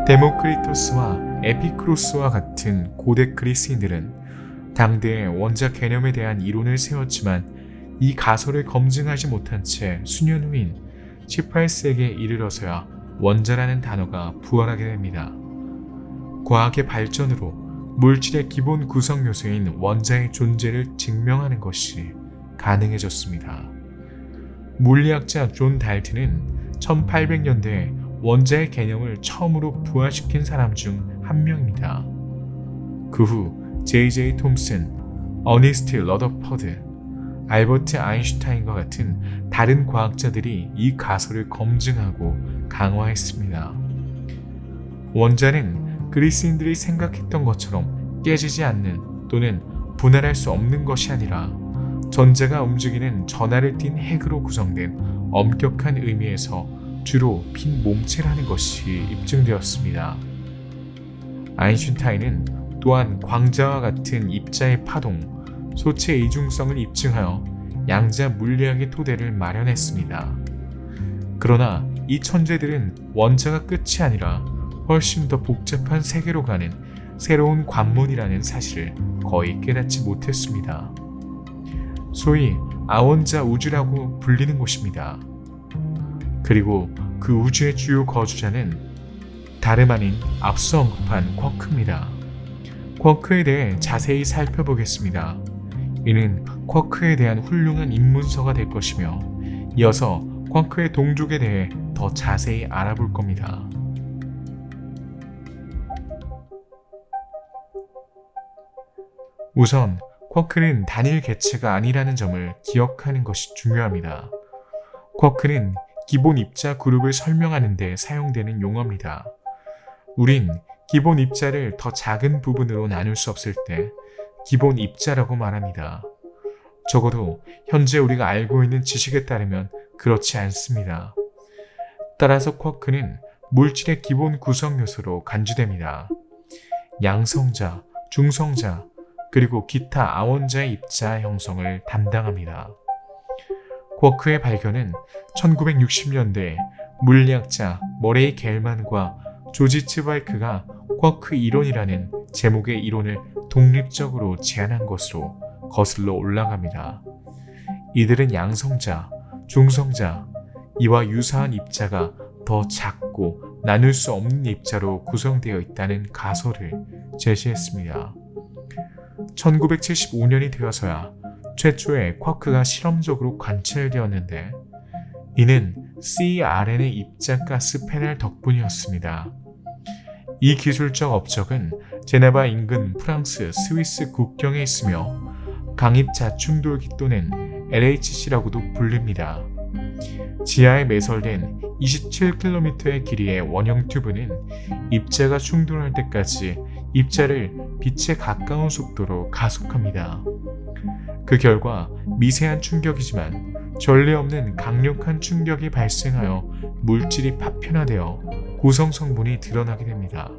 데모크리토스와 에피크로스와 같은 고대 그리스인들은 당대의 원자 개념에 대한 이론을 세웠지만 이 가설을 검증하지 못한 채 수년 후인 18세기에 이르러서야 원자라는 단어가 부활하게 됩니다. 과학의 발전으로 물질의 기본 구성 요소인 원자의 존재를 증명하는 것이 가능해졌습니다. 물리학자 존 달튼은 1800년대에 원자의 개념을 처음으로 부활시킨 사람 중 한 명입니다. 그 후 J.J. 톰슨, 어니스트 러더퍼드, 알버트 아인슈타인과 같은 다른 과학자들이 이 가설을 검증하고 강화했습니다. 원자는 그리스인들이 생각했던 것처럼 깨지지 않는 또는 분할할 수 없는 것이 아니라 전자가 움직이는 전하를 띤 핵으로 구성된 엄격한 의미에서 주로 빈 몸체라는 것이 입증되었습니다. 아인슈타인은 또한 광자와 같은 입자의 파동, 소체의 이중성을 입증하여 양자 물리학의 토대를 마련했습니다. 그러나 이 천재들은 원자가 끝이 아니라 훨씬 더 복잡한 세계로 가는 새로운 관문이라는 사실을 거의 깨닫지 못했습니다. 소위 아원자 우주라고 불리는 곳입니다. 그리고 그 우주의 주요 거주자는 다름 아닌 앞서 언급한 쿼크입니다. 쿼크에 대해 자세히 살펴보겠습니다. 이는 쿼크에 대한 훌륭한 입문서가 될 것이며 이어서 쿼크의 동족에 대해 더 자세히 알아볼 겁니다. 우선 쿼크는 단일 개체가 아니라는 점을 기억하는 것이 중요합니다. 쿼크는 기본 입자 그룹을 설명하는 데 사용되는 용어입니다. 우린 기본 입자를 더 작은 부분으로 나눌 수 없을 때 기본 입자라고 말합니다. 적어도 현재 우리가 알고 있는 지식에 따르면 그렇지 않습니다. 따라서 쿼크는 물질의 기본 구성 요소로 간주됩니다. 양성자, 중성자, 그리고 기타 아원자의 입자 형성을 담당합니다. 쿼크의 발견은 1960년대 물리학자 머레이 겔만과 조지 츠바이크가 쿼크 이론이라는 제목의 이론을 독립적으로 제안한 것으로 거슬러 올라갑니다. 이들은 양성자, 중성자, 이와 유사한 입자가 더 작고 나눌 수 없는 입자로 구성되어 있다는 가설을 제시했습니다. 1975년이 되어서야 최초의 쿼크가 실험적으로 관찰되었는데 이는 CRN의 입자가스 패널 덕분이었습니다. 이 기술적 업적은 제네바 인근 프랑스 스위스 국경에 있으며 강입자충돌기 또는 LHC라고도 불립니다. 지하에 매설된 27km의 길이의 원형 튜브는 입자가 충돌할 때까지 입자를 빛에 가까운 속도로 가속합니다. 그 결과 미세한 충격이지만 전례 없는 강력한 충격이 발생하여 물질이 파편화되어 구성 성분이 드러나게 됩니다.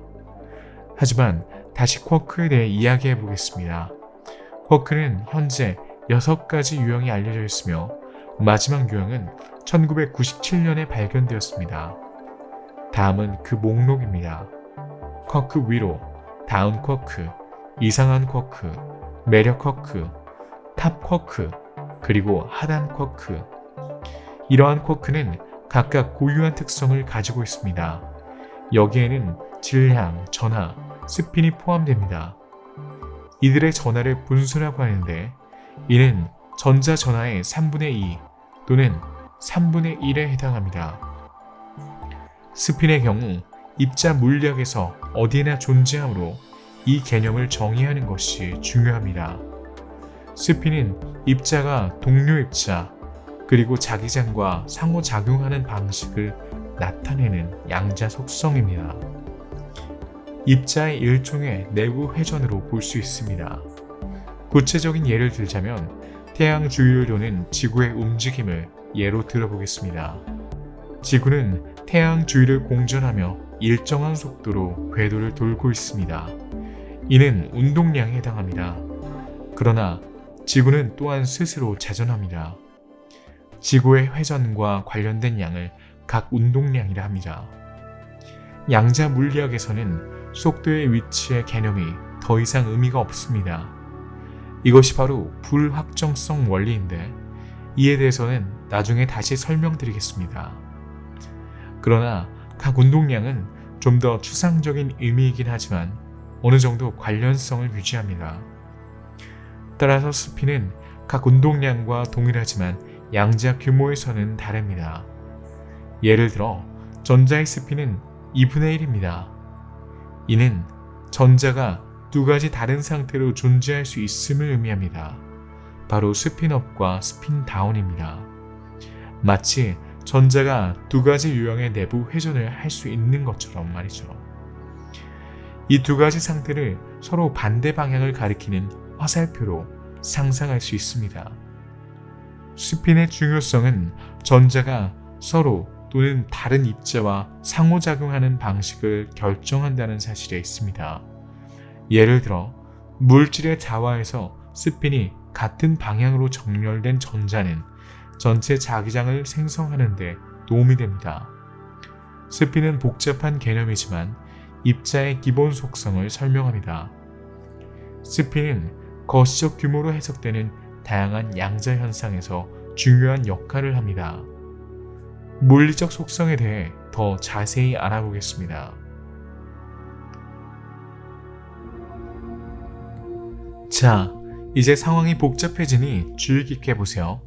하지만 다시 쿼크에 대해 이야기해 보겠습니다. 쿼크는 현재 6가지 유형이 알려져 있으며 마지막 유형은 1997년에 발견되었습니다. 다음은 그 목록입니다. 쿼크 위로, 다운 쿼크, 이상한 쿼크, 매력 쿼크, 탑 쿼크, 그리고 하단 쿼크. 이러한 쿼크는 각각 고유한 특성을 가지고 있습니다. 여기에는 질량, 전하, 스핀이 포함됩니다. 이들의 전하를 분수라고 하는데 이는 전자 전하의 3분의 2 또는 3분의 1에 해당합니다. 스핀의 경우 입자 물리학에서 어디에나 존재하므로 이 개념을 정의하는 것이 중요합니다. 스핀은 입자가 동료 입자 그리고 자기장과 상호작용하는 방식을 나타내는 양자 속성입니다. 입자의 일종의 내부 회전으로 볼 수 있습니다. 구체적인 예를 들자면 태양 주위를 도는 지구의 움직임을 예로 들어보겠습니다. 지구는 태양 주위를 공전하며 일정한 속도로 궤도를 돌고 있습니다. 이는 운동량에 해당합니다. 그러나 지구는 또한 스스로 자전합니다. 지구의 회전과 관련된 양을 각 운동량이라 합니다. 양자 물리학에서는 속도의 위치의 개념이 더 이상 의미가 없습니다. 이것이 바로 불확정성 원리인데 이에 대해서는 나중에 다시 설명드리겠습니다. 그러나 각 운동량은 좀 더 추상적인 의미이긴 하지만 어느 정도 관련성을 유지합니다. 따라서 스핀은 각 운동량과 동일하지만 양자 규모에서는 다릅니다. 예를 들어 전자의 스핀은 2분의 1입니다. 이는 전자가 두 가지 다른 상태로 존재할 수 있음을 의미합니다. 바로 스핀업과 스핀다운입니다. 마치 전자가 두 가지 유형의 내부 회전을 할 수 있는 것처럼 말이죠. 이 두 가지 상태를 서로 반대 방향을 가리키는 화살표로 상상할 수 있습니다. 스핀의 중요성은 전자가 서로 또는 다른 입자와 상호작용하는 방식을 결정한다는 사실에 있습니다. 예를 들어 물질의 자화에서 스핀이 같은 방향으로 정렬된 전자는 전체 자기장을 생성하는 데 도움이 됩니다. 스핀은 복잡한 개념이지만 입자의 기본 속성을 설명합니다. 스핀은 거시적 규모로 해석되는 다양한 양자 현상에서 중요한 역할을 합니다. 물리적 속성에 대해 더 자세히 알아보겠습니다. 자, 이제 상황이 복잡해지니 주의 깊게 보세요.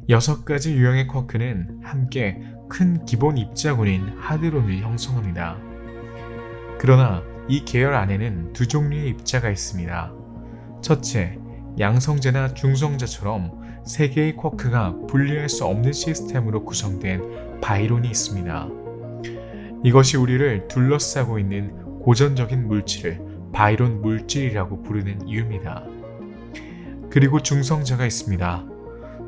6가지 유형의 쿼크는 함께 큰 기본 입자군인 하드론을 형성합니다. 그러나 이 계열 안에는 두 종류의 입자가 있습니다. 첫째, 양성자나 중성자처럼 3개의 쿼크가 분리할 수 없는 시스템으로 구성된 바이론이 있습니다. 이것이 우리를 둘러싸고 있는 고전적인 물질을 바이론 물질이라고 부르는 이유입니다. 그리고 중성자가 있습니다.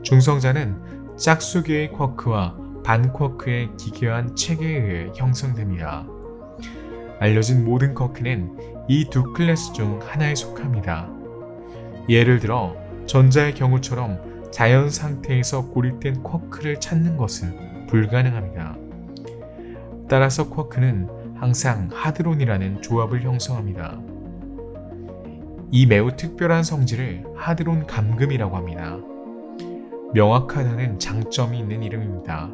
중성자는 짝수 개의 쿼크와 반쿼크의 기괴한 체계에 의해 형성됩니다. 알려진 모든 쿼크는 이 두 클래스 중 하나에 속합니다. 예를 들어 전자의 경우처럼 자연 상태에서 고립된 쿼크를 찾는 것은 불가능합니다. 따라서 쿼크는 항상 하드론이라는 조합을 형성합니다. 이 매우 특별한 성질을 하드론 감금이라고 합니다. 명확하다는 장점이 있는 이름입니다.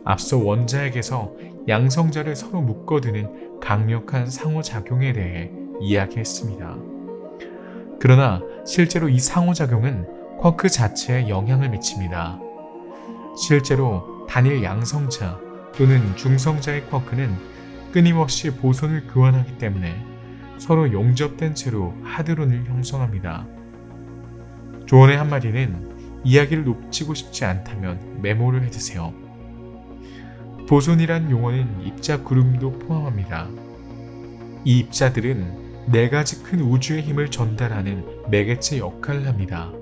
앞서 원자핵에서 양성자를 서로 묶어두는 강력한 상호작용에 대해 이야기했습니다. 그러나 실제로 이 상호작용은 쿼크 자체에 영향을 미칩니다. 실제로 단일 양성자 또는 중성자의 쿼크는 끊임없이 보손을 교환하기 때문에 서로 용접된 채로 하드론을 형성합니다. 조언의 한마디는 이야기를 놓치고 싶지 않다면 메모를 해두세요. 보손이란 용어는 입자 그룹도 포함합니다. 이 입자들은 4가지 큰 우주의 힘을 전달하는 매개체 역할을 합니다.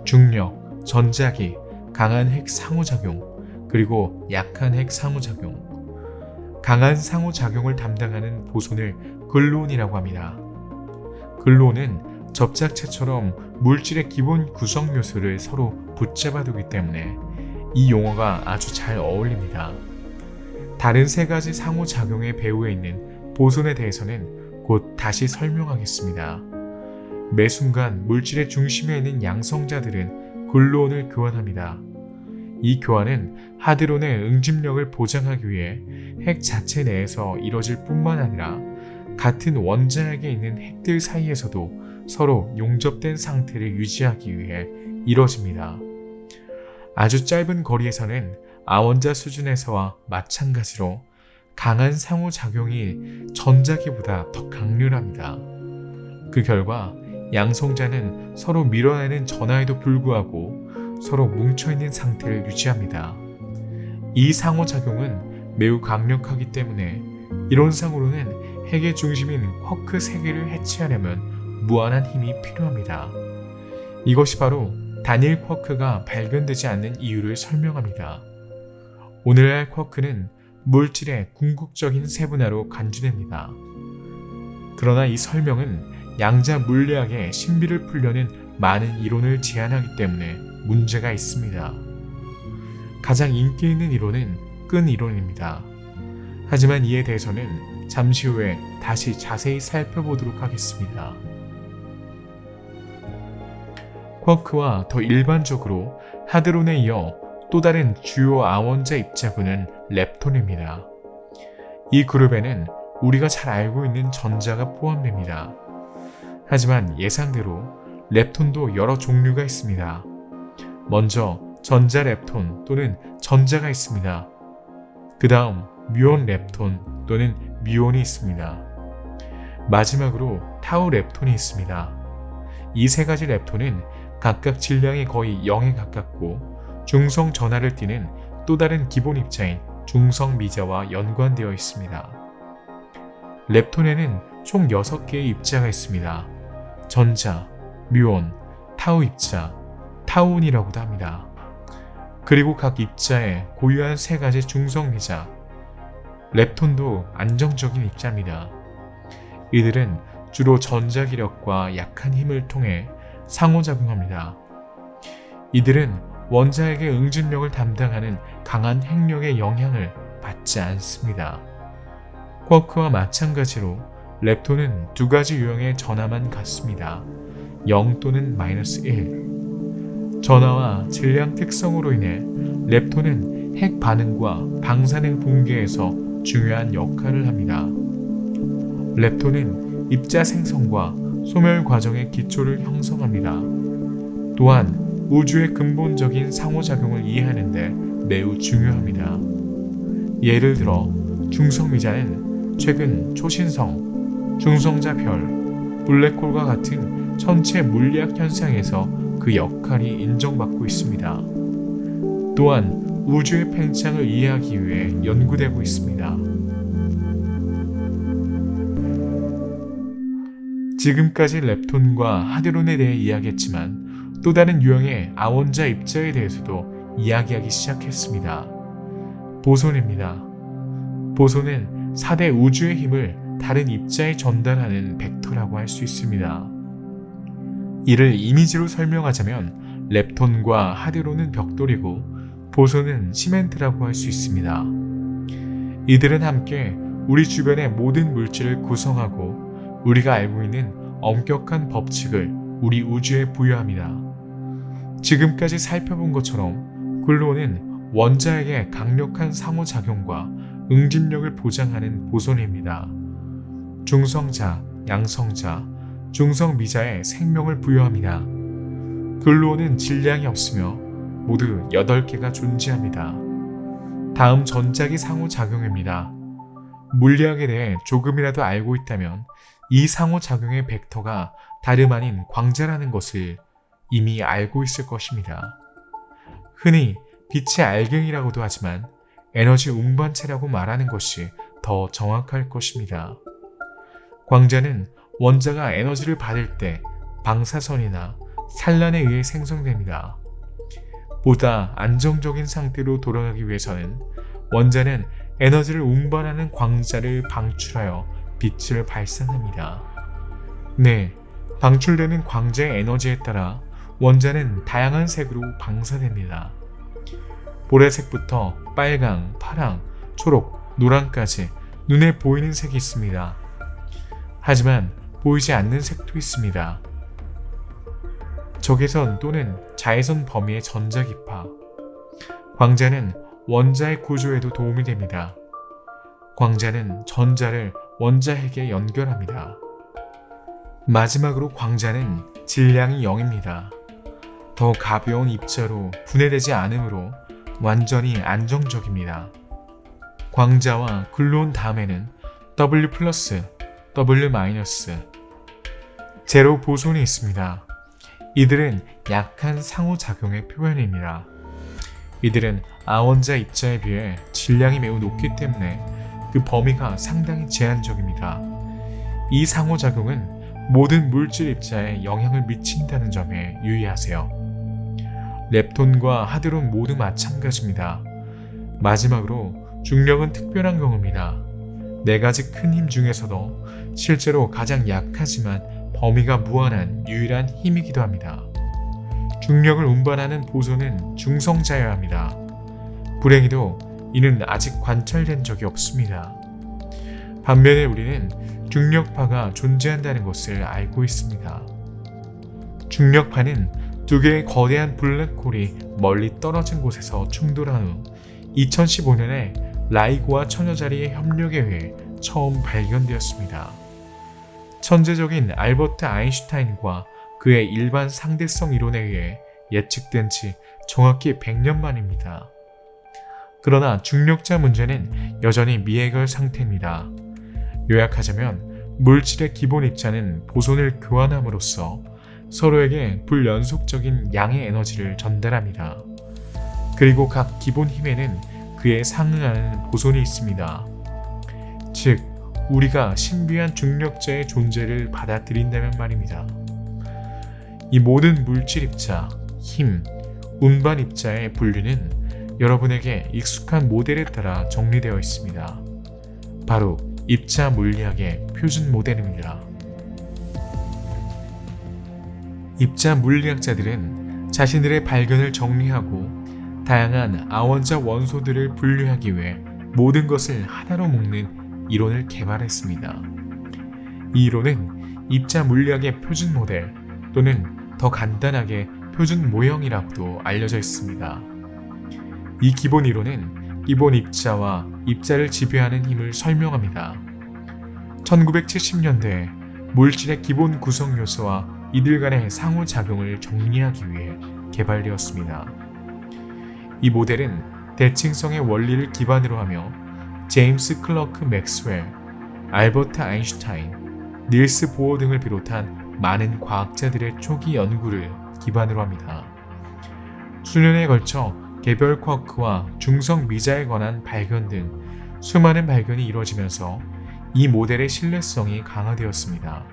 중력, 전자기, 강한 핵 상호작용, 그리고 약한 핵 상호작용. 강한 상호작용을 담당하는 보손을 글루온이라고 합니다. 글루온은 접착체처럼 물질의 기본 구성 요소를 서로 붙잡아두기 때문에 이 용어가 아주 잘 어울립니다. 다른 3가지 상호작용의 배후에 있는 보손에 대해서는 곧 다시 설명하겠습니다. 매 순간 물질의 중심에 있는 양성자들은 글루온을 교환합니다. 이 교환은 하드론의 응집력을 보장하기 위해 핵 자체 내에서 이뤄질 뿐만 아니라 같은 원자핵에 있는 핵들 사이에서도 서로 용접된 상태를 유지하기 위해 이뤄집니다. 아주 짧은 거리에서는 아원자 수준에서와 마찬가지로 강한 상호작용이 전자기보다 더 강렬합니다. 그 결과 양성자는 서로 밀어내는 전하에도 불구하고 서로 뭉쳐있는 상태를 유지합니다. 이 상호작용은 매우 강력하기 때문에 이론상으로는 핵의 중심인 쿼크 3개를 해체하려면 무한한 힘이 필요합니다. 이것이 바로 단일 쿼크가 발견되지 않는 이유를 설명합니다. 오늘날 쿼크는 물질의 궁극적인 세분화로 간주됩니다. 그러나 이 설명은 양자 물리학의 신비를 풀려는 많은 이론을 제안하기 때문에 문제가 있습니다. 가장 인기 있는 이론은 끈 이론입니다. 하지만 이에 대해서는 잠시 후에 다시 자세히 살펴보도록 하겠습니다. 쿼크와 더 일반적으로 하드론에 이어 또 다른 주요 아원자 입자군은 렙톤입니다. 이 그룹에는 우리가 잘 알고 있는 전자가 포함됩니다. 하지만 예상대로 렙톤도 여러 종류가 있습니다. 먼저 전자 렙톤 또는 전자가 있습니다. 그 다음 뮤온 렙톤 또는 뮤온이 있습니다. 마지막으로 타우 렙톤이 있습니다. 이 세 가지 렙톤은 각각 질량이 거의 0에 가깝고 중성 전하를 띠는 또 다른 기본 입자인 중성 미자와 연관되어 있습니다. 렙톤에는 총 6개의 입자가 있습니다. 전자, 뮤온, 타우 입자, 타우온이라고도 합니다. 그리고 각 입자에 고유한 3가지 중성 미자, 렙톤도 안정적인 입자입니다. 이들은 주로 전자기력과 약한 힘을 통해 상호작용합니다. 이들은 원자에게 응집력을 담당하는 강한 핵력의 영향을 받지 않습니다. 쿼크와 마찬가지로 렙톤은 2가지 유형의 전하만 갖습니다. 0 또는 -1. 전하와 질량 특성으로 인해 렙톤은 핵 반응과 방사능 붕괴에서 중요한 역할을 합니다. 렙톤은 입자 생성과 소멸 과정의 기초를 형성합니다. 또한 우주의 근본적인 상호작용을 이해하는 데 매우 중요합니다. 예를 들어 중성미자는 최근 초신성, 중성자 별, 블랙홀과 같은 천체 물리학 현상에서 그 역할이 인정받고 있습니다. 또한 우주의 팽창을 이해하기 위해 연구되고 있습니다. 지금까지 렙톤과 하드론에 대해 이야기했지만 또 다른 유형의 아원자 입자에 대해서도 이야기하기 시작했습니다. 보손입니다. 보손은 4대 우주의 힘을 다른 입자에 전달하는 벡터라고 할 수 있습니다. 이를 이미지로 설명하자면 렙톤과 하드론은 벽돌이고 보손은 시멘트라고 할 수 있습니다. 이들은 함께 우리 주변의 모든 물질을 구성하고 우리가 알고 있는 엄격한 법칙을 우리 우주에 부여합니다. 지금까지 살펴본 것처럼 글루온은 원자에게 강력한 상호작용과 응집력을 보장하는 보손입니다. 중성자, 양성자, 중성미자에 생명을 부여합니다. 글루온은 질량이 없으며 모두 8개가 존재합니다. 다음 전자기 상호작용입니다. 물리학에 대해 조금이라도 알고 있다면 이 상호작용의 벡터가 다름 아닌 광자라는 것을 이미 알고 있을 것입니다. 흔히 빛의 알갱이라고도 하지만 에너지 운반체라고 말하는 것이 더 정확할 것입니다. 광자는 원자가 에너지를 받을 때 방사선이나 산란에 의해 생성됩니다. 보다 안정적인 상태로 돌아가기 위해서는 원자는 에너지를 운반하는 광자를 방출하여 빛을 발산합니다. 네, 방출되는 광자의 에너지에 따라 원자는 다양한 색으로 방사됩니다. 보라색부터 빨강, 파랑, 초록, 노랑까지 눈에 보이는 색이 있습니다. 하지만 보이지 않는 색도 있습니다. 적외선 또는 자외선 범위의 전자기파. 광자는 원자의 구조에도 도움이 됩니다. 광자는 전자를 원자핵에 연결합니다. 마지막으로 광자는 질량이 0입니다. 더 가벼운 입자로 분해되지 않으므로 완전히 안정적입니다. 광자와 글루온 다음에는 W+, W-, 제로 보손이 있습니다. 이들은 약한 상호작용의 표현입니다. 이들은 아원자 입자에 비해 질량이 매우 높기 때문에 그 범위가 상당히 제한적입니다. 이 상호작용은 모든 물질 입자에 영향을 미친다는 점에 유의하세요. 렙톤과 하드론 모두 마찬가지입니다. 마지막으로 중력은 특별한 경우입니다. 4가지 큰 힘 중에서도 실제로 가장 약하지만 범위가 무한한 유일한 힘이기도 합니다. 중력을 운반하는 보손은 중성자여야 합니다. 불행히도 이는 아직 관찰된 적이 없습니다. 반면에 우리는 중력파가 존재한다는 것을 알고 있습니다. 중력파는 2개의 거대한 블랙홀이 멀리 떨어진 곳에서 충돌한 후 2015년에 라이고와 천여자리의 협력에 의해 처음 발견되었습니다. 천재적인 알버트 아인슈타인과 그의 일반 상대성 이론에 의해 예측된 지 정확히 100년 만입니다. 그러나 중력자 문제는 여전히 미해결 상태입니다. 요약하자면 물질의 기본 입자는 보손을 교환함으로써 서로에게 불연속적인 양의 에너지를 전달합니다. 그리고 각 기본 힘에는 그에 상응하는 보손이 있습니다. 즉, 우리가 신비한 중력자의 존재를 받아들인다면 말입니다. 이 모든 물질 입자, 힘, 운반 입자의 분류는 여러분에게 익숙한 모델에 따라 정리되어 있습니다. 바로 입자 물리학의 표준 모델입니다. 입자 물리학자들은 자신들의 발견을 정리하고 다양한 아원자 원소들을 분류하기 위해 모든 것을 하나로 묶는 이론을 개발했습니다. 이 이론은 입자 물리학의 표준 모델 또는 더 간단하게 표준 모형이라고도 알려져 있습니다. 이 기본 이론은 기본 입자와 입자를 지배하는 힘을 설명합니다. 1970년대에 물질의 기본 구성 요소와 이들 간의 상호작용을 정리하기 위해 개발되었습니다. 이 모델은 대칭성의 원리를 기반으로 하며 제임스 클러크 맥스웰, 알버트 아인슈타인, 닐스 보어 등을 비롯한 많은 과학자들의 초기 연구를 기반으로 합니다. 수년에 걸쳐 개별 쿼크와 중성 미자에 관한 발견 등 수많은 발견이 이루어지면서 이 모델의 신뢰성이 강화되었습니다.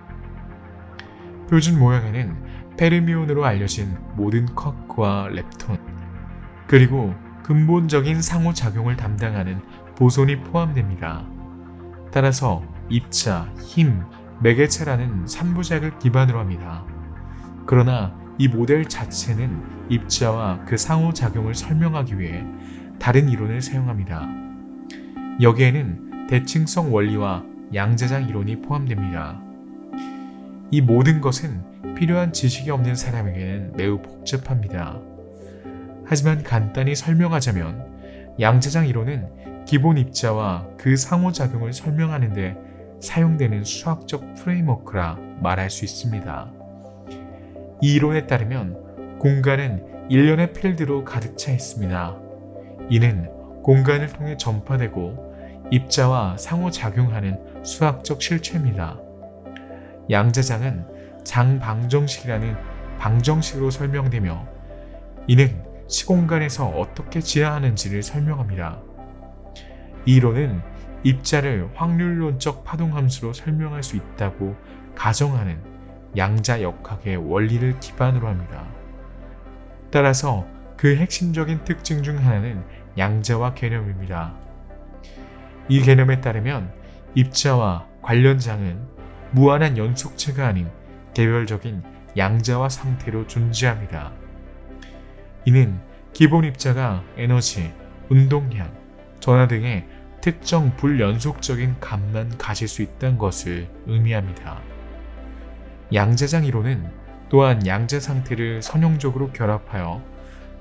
표준 모형에는 페르미온으로 알려진 모든 쿼크와 렙톤, 그리고 근본적인 상호작용을 담당하는 보손이 포함됩니다. 따라서 입자, 힘, 매개체라는 3부작을 기반으로 합니다. 그러나 이 모델 자체는 입자와 그 상호작용을 설명하기 위해 다른 이론을 사용합니다. 여기에는 대칭성 원리와 양자장 이론이 포함됩니다. 이 모든 것은 필요한 지식이 없는 사람에게는 매우 복잡합니다. 하지만 간단히 설명하자면 양자장 이론은 기본 입자와 그 상호작용을 설명하는 데 사용되는 수학적 프레임워크라 말할 수 있습니다. 이 이론에 따르면 공간은 일련의 필드로 가득 차 있습니다. 이는 공간을 통해 전파되고 입자와 상호작용하는 수학적 실체입니다. 양자장은 장방정식이라는 방정식으로 설명되며 이는 시공간에서 어떻게 지나하는지를 설명합니다. 이 이론은 입자를 확률론적 파동함수로 설명할 수 있다고 가정하는 양자역학의 원리를 기반으로 합니다. 따라서 그 핵심적인 특징 중 하나는 양자화 개념입니다. 이 개념에 따르면 입자와 관련 장은 무한한 연속체가 아닌 개별적인 양자화 상태로 존재합니다. 이는 기본 입자가 에너지, 운동량, 전하 등의 특정 불연속적인 값만 가질 수 있다는 것을 의미합니다. 양자장 이론은 또한 양자 상태를 선형적으로 결합하여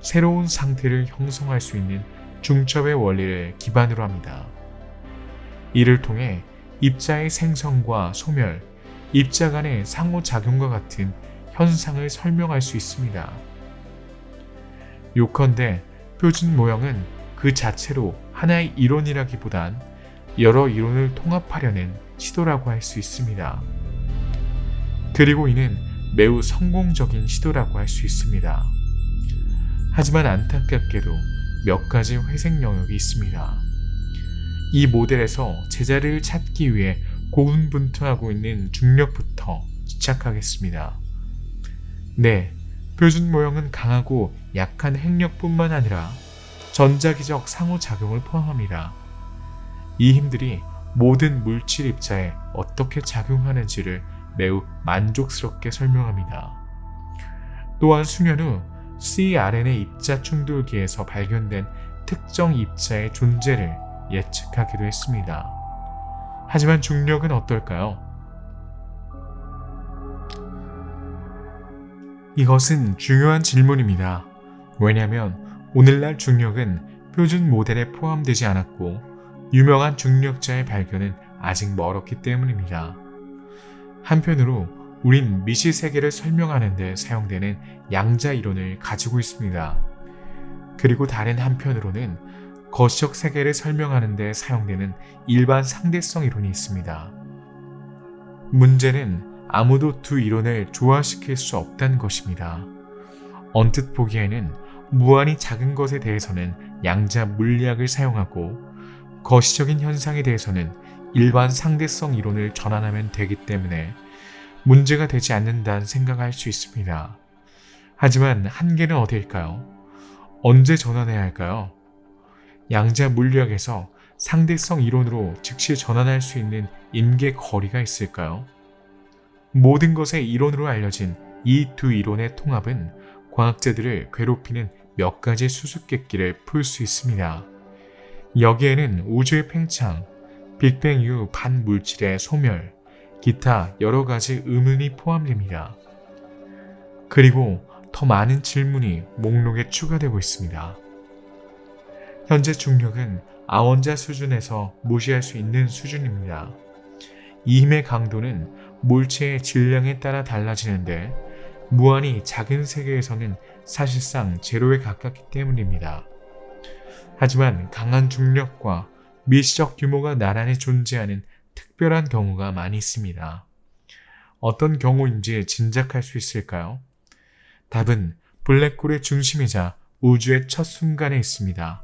새로운 상태를 형성할 수 있는 중첩의 원리를 기반으로 합니다. 이를 통해 입자의 생성과 소멸, 입자 간의 상호작용과 같은 현상을 설명할 수 있습니다. 요컨대 표준 모형은 그 자체로 하나의 이론이라기보단 여러 이론을 통합하려는 시도라고 할 수 있습니다. 그리고 이는 매우 성공적인 시도라고 할 수 있습니다. 하지만 안타깝게도 몇 가지 회색 영역이 있습니다. 이 모델에서 제자리를 찾기 위해 고군분투하고 있는 중력부터 시작하겠습니다. 네, 표준 모형은 강하고 약한 핵력뿐만 아니라 전자기적 상호작용을 포함합니다. 이 힘들이 모든 물질 입자에 어떻게 작용하는지를 매우 만족스럽게 설명합니다. 또한 수년 후 cRNA 입자 충돌기에서 발견된 특정 입자의 존재를 예측하기도 했습니다. 하지만 중력은 어떨까요? 이것은 중요한 질문입니다. 왜냐하면 오늘날 중력은 표준 모델에 포함되지 않았고 유명한 중력자의 발견은 아직 멀었기 때문입니다. 한편으로 우린 미시 세계를 설명하는 데 사용되는 양자 이론을 가지고 있습니다. 그리고 다른 한편으로는 거시적 세계를 설명하는 데 사용되는 일반 상대성 이론이 있습니다. 문제는 아무도 두 이론을 조화시킬 수 없다는 것입니다. 언뜻 보기에는 무한히 작은 것에 대해서는 양자 물리학을 사용하고 거시적인 현상에 대해서는 일반 상대성 이론을 전환하면 되기 때문에 문제가 되지 않는다는 생각할 수 있습니다. 하지만 한계는 어디일까요? 언제 전환해야 할까요? 양자 물리학에서 상대성 이론으로 즉시 전환할 수 있는 임계 거리가 있을까요? 모든 것의 이론으로 알려진 이 두 이론의 통합은 과학자들을 괴롭히는 몇 가지 수수께끼를 풀 수 있습니다. 여기에는 우주의 팽창, 빅뱅 이후 반물질의 소멸, 기타 여러 가지 의문이 포함됩니다. 그리고 더 많은 질문이 목록에 추가되고 있습니다. 현재 중력은 아원자 수준에서 무시할 수 있는 수준입니다. 이 힘의 강도는 물체의 질량에 따라 달라지는데 무한히 작은 세계에서는 사실상 제로에 가깝기 때문입니다. 하지만 강한 중력과 미시적 규모가 나란히 존재하는 특별한 경우가 많이 있습니다. 어떤 경우인지 짐작할 수 있을까요? 답은 블랙홀의 중심이자 우주의 첫 순간에 있습니다.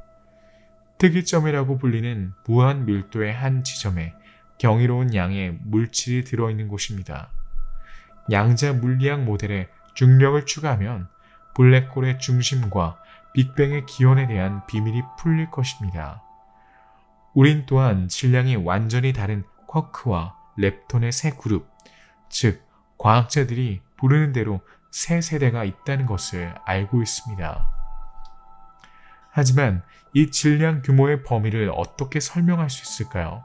특이점이라고 불리는 무한 밀도의 한 지점에 경이로운 양의 물질이 들어있는 곳입니다. 양자 물리학 모델에 중력을 추가하면 블랙홀의 중심과 빅뱅의 기원에 대한 비밀이 풀릴 것입니다. 우린 또한 질량이 완전히 다른 쿼크와 렙톤의 새 그룹, 즉 과학자들이 부르는 대로 새 세대가 있다는 것을 알고 있습니다. 하지만 이 질량 규모의 범위를 어떻게 설명할 수 있을까요?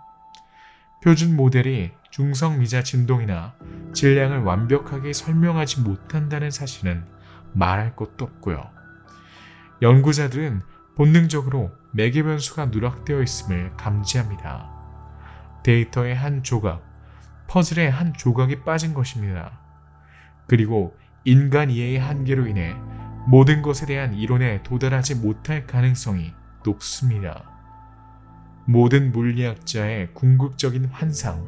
표준 모델이 중성미자 진동이나 질량을 완벽하게 설명하지 못한다는 사실은 말할 것도 없고요. 연구자들은 본능적으로 매개 변수가 누락되어 있음을 감지합니다. 데이터의 한 조각, 퍼즐의 한 조각이 빠진 것입니다. 그리고 인간 이해의 한계로 인해 모든 것에 대한 이론에 도달하지 못할 가능성이 높습니다. 모든 물리학자의 궁극적인 환상,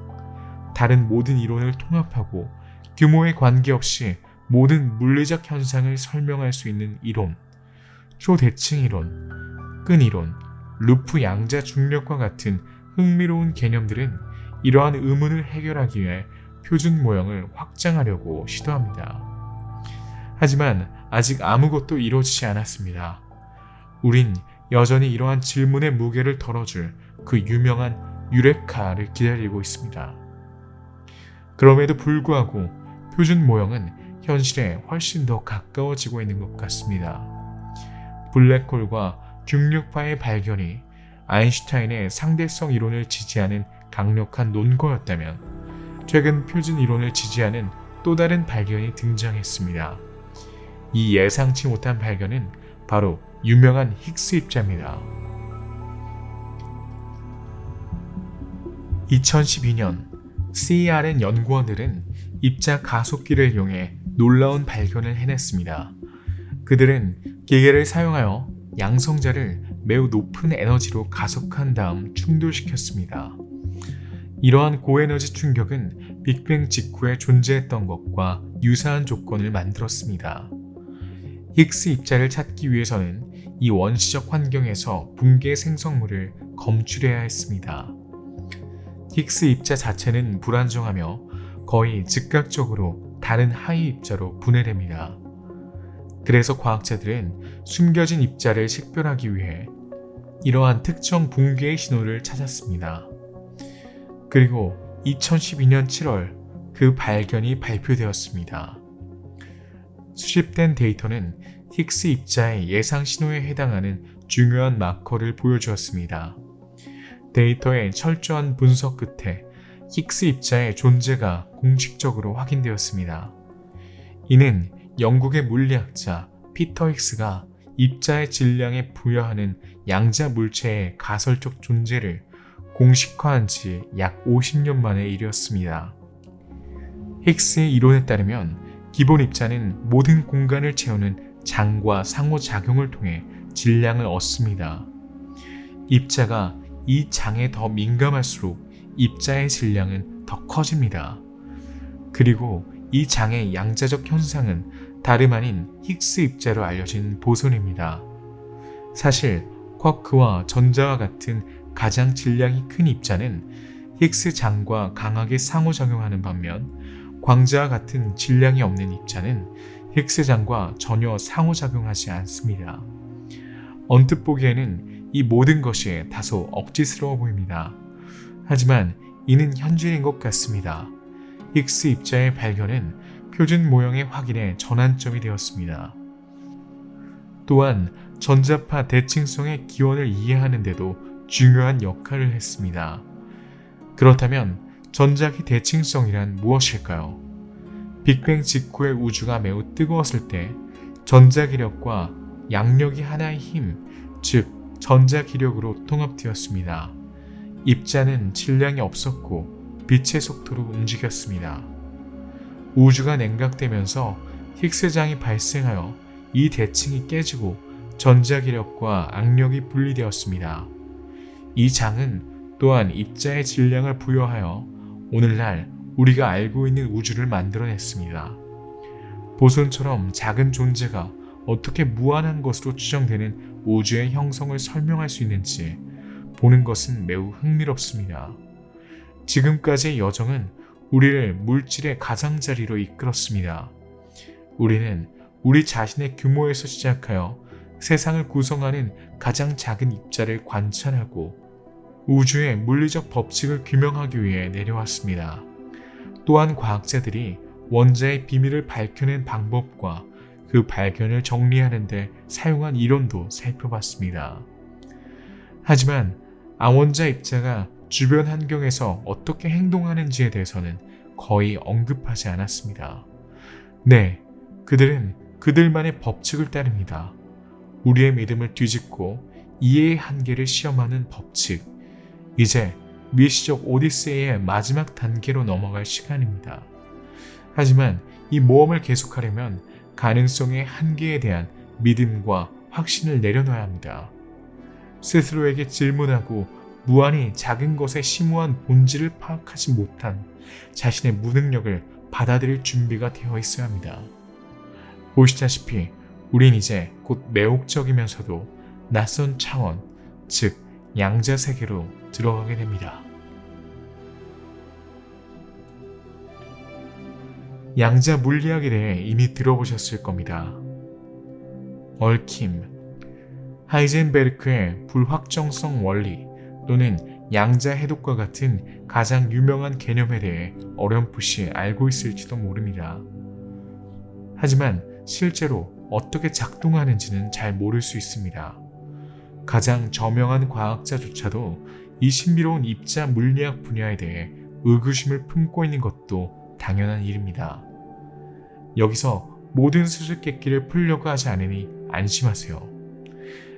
다른 모든 이론을 통합하고 규모에 관계없이 모든 물리적 현상을 설명할 수 있는 이론, 초대칭 이론, 끈 이론, 루프 양자 중력과 같은 흥미로운 개념들은 이러한 의문을 해결하기 위해 표준 모형을 확장하려고 시도합니다. 하지만 아직 아무것도 이루어지지 않았습니다. 우린 여전히 이러한 질문의 무게를 덜어줄 그 유명한 유레카를 기다리고 있습니다. 그럼에도 불구하고 표준 모형은 현실에 훨씬 더 가까워지고 있는 것 같습니다. 블랙홀과 중력파의 발견이 아인슈타인의 상대성 이론을 지지하는 강력한 논거였다면 최근 표준 이론을 지지하는 또 다른 발견이 등장했습니다. 이 예상치 못한 발견은 바로 유명한 힉스 입자입니다. 2012년 CERN 연구원들은 입자 가속기를 이용해 놀라운 발견을 해냈습니다. 그들은 기계를 사용하여 양성자를 매우 높은 에너지로 가속한 다음 충돌시켰습니다. 이러한 고에너지 충격은 빅뱅 직후에 존재했던 것과 유사한 조건을 만들었습니다. 힉스 입자를 찾기 위해서는 이 원시적 환경에서 붕괴 생성물을 검출해야 했습니다. 힉스 입자 자체는 불안정하며 거의 즉각적으로 다른 하위 입자로 분해됩니다. 그래서 과학자들은 숨겨진 입자를 식별하기 위해 이러한 특정 붕괴의 신호를 찾았습니다. 그리고 2012년 7월 그 발견이 발표되었습니다. 수집된 데이터는 힉스 입자의 예상 신호에 해당하는 중요한 마커를 보여주었습니다. 데이터의 철저한 분석 끝에 힉스 입자의 존재가 공식적으로 확인되었습니다. 이는 영국의 물리학자 피터 힉스가 입자의 질량에 부여하는 양자 물체의 가설적 존재를 공식화한 지 약 50년 만의 일이었습니다. 힉스의 이론에 따르면 기본 입자는 모든 공간을 채우는 장과 상호작용을 통해 질량을 얻습니다. 입자가 이 장에 더 민감할수록 입자의 질량은 더 커집니다. 그리고 이 장의 양자적 현상은 다름 아닌 힉스 입자로 알려진 보손입니다. 사실 쿼크와 전자와 같은 가장 질량이 큰 입자는 힉스 장과 강하게 상호작용하는 반면 광자와 같은 질량이 없는 입자는 힉스 장과 전혀 상호작용하지 않습니다. 언뜻 보기에는 이 모든 것이 다소 억지스러워 보입니다. 하지만 이는 현실인 것 같습니다. 힉스 입자의 발견은 표준 모형의 확인의 전환점이 되었습니다. 또한 전자파 대칭성의 기원을 이해하는 데도 중요한 역할을 했습니다. 그렇다면 전자기 대칭성이란 무엇일까요? 빅뱅 직후의 우주가 매우 뜨거웠을 때 전자기력과 양력이 하나의 힘, 즉 전자기력으로 통합되었습니다. 입자는 질량이 없었고 빛의 속도로 움직였습니다. 우주가 냉각되면서 힉스장이 발생하여 이 대칭이 깨지고 전자기력과 악력이 분리되었습니다. 이 장은 또한 입자의 질량을 부여하여 오늘날 우리가 알고 있는 우주를 만들어냈습니다. 보손처럼 작은 존재가 어떻게 무한한 것으로 추정되는 우주의 형성을 설명할 수 있는지 보는 것은 매우 흥미롭습니다. 지금까지의 여정은 우리를 물질의 가장자리로 이끌었습니다. 우리는 우리 자신의 규모에서 시작하여 세상을 구성하는 가장 작은 입자를 관찰하고 우주의 물리적 법칙을 규명하기 위해 내려왔습니다. 또한 과학자들이 원자의 비밀을 밝혀낸 방법과 그 발견을 정리하는 데 사용한 이론도 살펴봤습니다. 하지만 아원자 입자가 주변 환경에서 어떻게 행동하는지에 대해서는 거의 언급하지 않았습니다. 네, 그들은 그들만의 법칙을 따릅니다. 우리의 믿음을 뒤집고 이해의 한계를 시험하는 법칙. 이제 미시적 오디세이의 마지막 단계로 넘어갈 시간입니다. 하지만 이 모험을 계속하려면 가능성의 한계에 대한 믿음과 확신을 내려놔야 합니다. 스스로에게 질문하고 무한히 작은 것의 심오한 본질을 파악하지 못한 자신의 무능력을 받아들일 준비가 되어 있어야 합니다. 보시다시피 우린 이제 곧 매혹적이면서도 낯선 차원, 즉 양자 세계로 들어가게 됩니다. 양자 물리학에 대해 이미 들어보셨을 겁니다. 얽힘, 하이젠베르크의 불확정성 원리 또는 양자 해독과 같은 가장 유명한 개념에 대해 어렴풋이 알고 있을지도 모릅니다. 하지만 실제로 어떻게 작동하는지는 잘 모를 수 있습니다. 가장 저명한 과학자조차도 이 신비로운 입자 물리학 분야에 대해 의구심을 품고 있는 것도 당연한 일입니다. 여기서 모든 수수께끼를 풀려고 하지 않으니 안심하세요.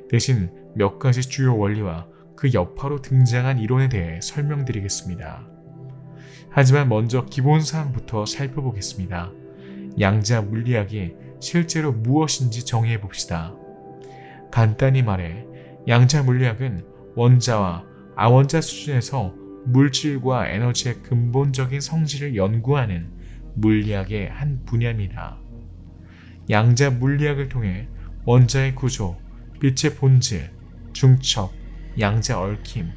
대신 몇 가지 주요 원리와 그 여파로 등장한 이론에 대해 설명드리겠습니다. 하지만 먼저 기본사항부터 살펴보겠습니다. 양자 물리학이 실제로 무엇인지 정의해 봅시다. 간단히 말해 양자 물리학은 원자와 아원자 수준에서 물질과 에너지의 근본적인 성질을 연구하는 물리학의 한 분야입니다. 양자 물리학을 통해 원자의 구조, 빛의 본질, 중첩, 양자 얽힘,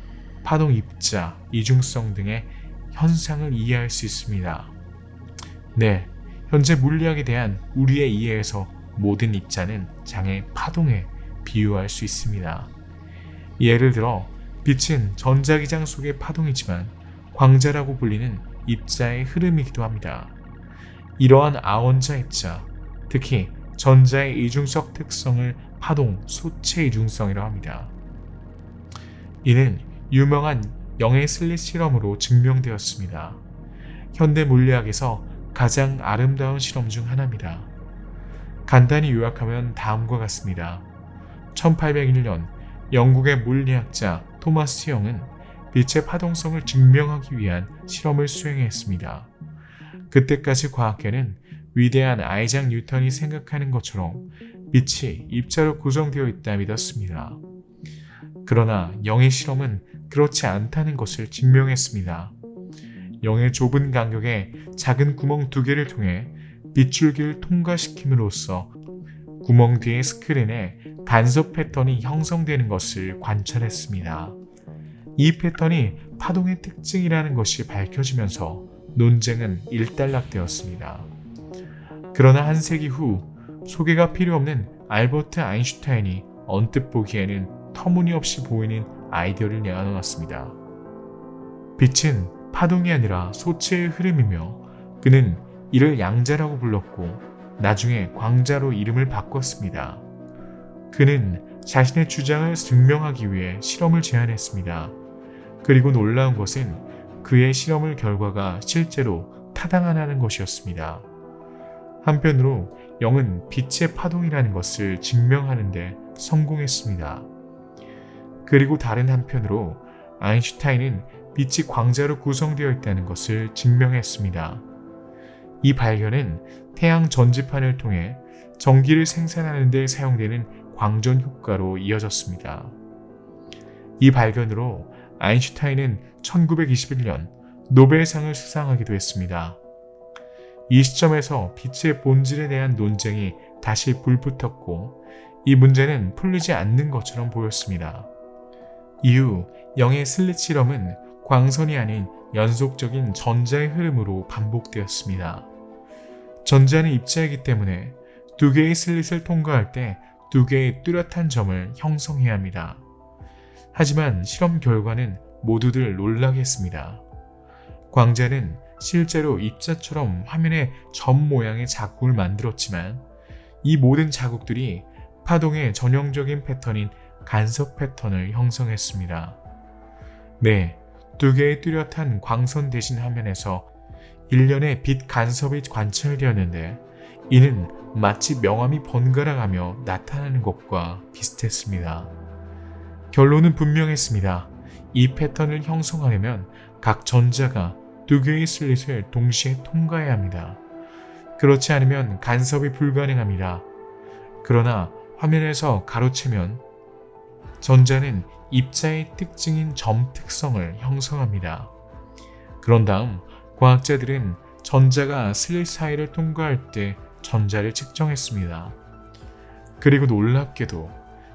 파동 입자, 이중성 등의 현상을 이해할 수 있습니다. 네, 현재 물리학에 대한 우리의 이해에서 모든 입자는 장의 파동에 비유할 수 있습니다. 예를 들어 빛은 전자기장 속의 파동이지만 광자라고 불리는 입자의 흐름이기도 합니다. 이러한 아원자 입자, 특히 전자의 이중성 특성을 파동 소체 이중성이라고 합니다. 이는 유명한 영의 슬릿 실험으로 증명되었습니다. 현대 물리학에서 가장 아름다운 실험 중 하나입니다. 간단히 요약하면 다음과 같습니다. 1801년 영국의 물리학자 토마스 형은 빛의 파동성을 증명하기 위한 실험을 수행했습니다. 그때까지 과학계는 위대한 아이작 뉴턴이 생각하는 것처럼 빛이 입자로 구성되어 있다 믿었습니다. 그러나 영의 실험은 그렇지 않다는 것을 증명했습니다. 영의 좁은 간격에 작은 구멍 2개를 통해 빗줄기를 통과시킴으로써 구멍 뒤의 스크린에 간섭 패턴이 형성되는 것을 관찰했습니다. 이 패턴이 파동의 특징이라는 것이 밝혀지면서 논쟁은 일단락되었습니다. 그러나 한 세기 후 소개가 필요 없는 알버트 아인슈타인이 언뜻 보기에는 터무니없이 보이는 아이디어를 내놓았습니다. 빛은 파동이 아니라 소체의 흐름이며 그는 이를 양자라고 불렀고 나중에 광자로 이름을 바꿨습니다. 그는 자신의 주장을 증명하기 위해 실험을 제안했습니다. 그리고 놀라운 것은 그의 실험 결과가 실제로 타당하다는 것이었습니다. 한편으로 영은 빛의 파동이라는 것을 증명하는 데 성공했습니다. 그리고 다른 한편으로 아인슈타인은 빛이 광자로 구성되어 있다는 것을 증명했습니다. 이 발견은 태양 전지판을 통해 전기를 생산하는 데 사용되는 광전 효과로 이어졌습니다. 이 발견으로 아인슈타인은 1921년 노벨상을 수상하기도 했습니다. 이 시점에서 빛의 본질에 대한 논쟁이 다시 불붙었고 이 문제는 풀리지 않는 것처럼 보였습니다. 이후 영의 슬릿 실험은 광선이 아닌 연속적인 전자의 흐름으로 반복되었습니다. 전자는 입자이기 때문에 2개의 슬릿을 통과할 때 2개의 뚜렷한 점을 형성해야 합니다. 하지만 실험 결과는 모두들 놀라게 했습니다. 광자는 실제로 입자처럼 화면에 점 모양의 자국을 만들었지만 이 모든 자국들이 파동의 전형적인 패턴인 간섭 패턴을 형성했습니다. 네, 2개의 뚜렷한 광선 대신 화면에서 일련의 빛 간섭이 관찰되었는데 이는 마치 명암이 번갈아가며 나타나는 것과 비슷했습니다. 결론은 분명했습니다. 이 패턴을 형성하려면 각 전자가 2개의 슬릿을 동시에 통과해야 합니다. 그렇지 않으면 간섭이 불가능합니다. 그러나 화면에서 가로채면 전자는 입자의 특징인 점 특성을 형성합니다. 그런 다음 과학자들은 전자가 슬릿 사이를 통과할 때 전자를 측정했습니다. 그리고 놀랍게도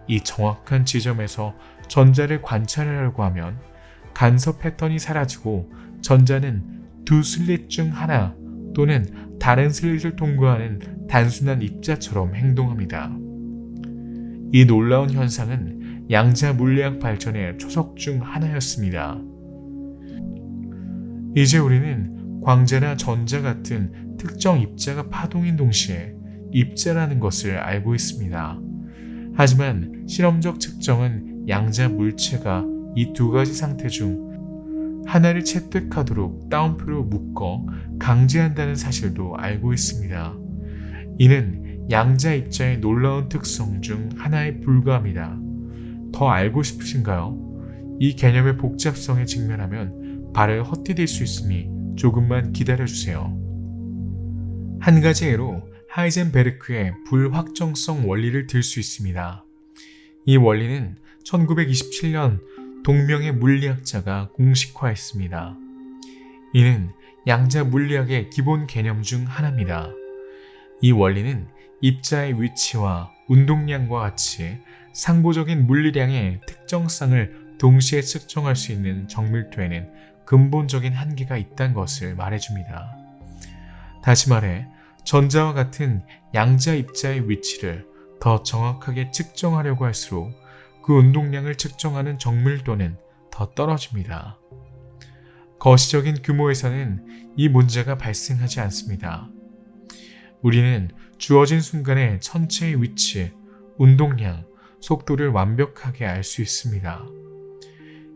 이 정확한 지점에서 전자를 관찰하려고 하면 간섭 패턴이 사라지고 전자는 2 슬릿 중 하나 또는 다른 슬릿을 통과하는 단순한 입자처럼 행동합니다. 이 놀라운 현상은 양자 물리학 발전의 초석 중 하나였습니다. 이제 우리는 광자나 전자 같은 특정 입자가 파동인 동시에 입자라는 것을 알고 있습니다. 하지만 실험적 측정은 양자 물체가 이 2가지 상태 중 하나를 채택하도록 따옴표로 묶어 강제한다는 사실도 알고 있습니다. 이는 양자 입자의 놀라운 특성 중 하나에 불과합니다. 더 알고 싶으신가요? 이 개념의 복잡성에 직면하면 발을 헛디딜 수 있으니 조금만 기다려주세요. 한 가지 예로 하이젠베르크의 불확정성 원리를 들 수 있습니다. 이 원리는 1927년 동명의 물리학자가 공식화했습니다. 이는 양자 물리학의 기본 개념 중 하나입니다. 이 원리는 입자의 위치와 운동량과 같이 상보적인 물리량의 특정성을 동시에 측정할 수 있는 정밀도에는 근본적인 한계가 있다는 것을 말해줍니다. 다시 말해 전자와 같은 양자 입자의 위치를 더 정확하게 측정하려고 할수록 그 운동량을 측정하는 정밀도는 더 떨어집니다. 거시적인 규모에서는 이 문제가 발생하지 않습니다. 우리는 주어진 순간의 천체의 위치, 운동량, 속도를 완벽하게 알 수 있습니다.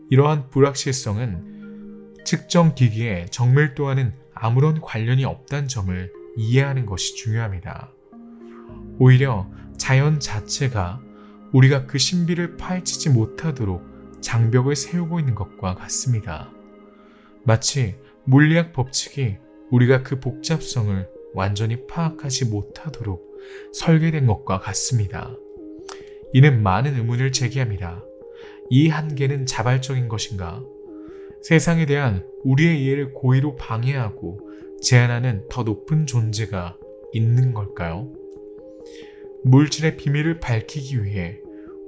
이러한 불확실성은 측정 기기의 정밀도와는 아무런 관련이 없다는 점을 이해하는 것이 중요합니다. 오히려 자연 자체가 우리가 그 신비를 파헤치지 못하도록 장벽을 세우고 있는 것과 같습니다. 마치 물리학 법칙이 우리가 그 복잡성을 완전히 파악하지 못하도록 설계된 것과 같습니다. 이는 많은 의문을 제기합니다. 이 한계는 자발적인 것인가? 세상에 대한 우리의 이해를 고의로 방해하고 제한하는 더 높은 존재가 있는 걸까요? 물질의 비밀을 밝히기 위해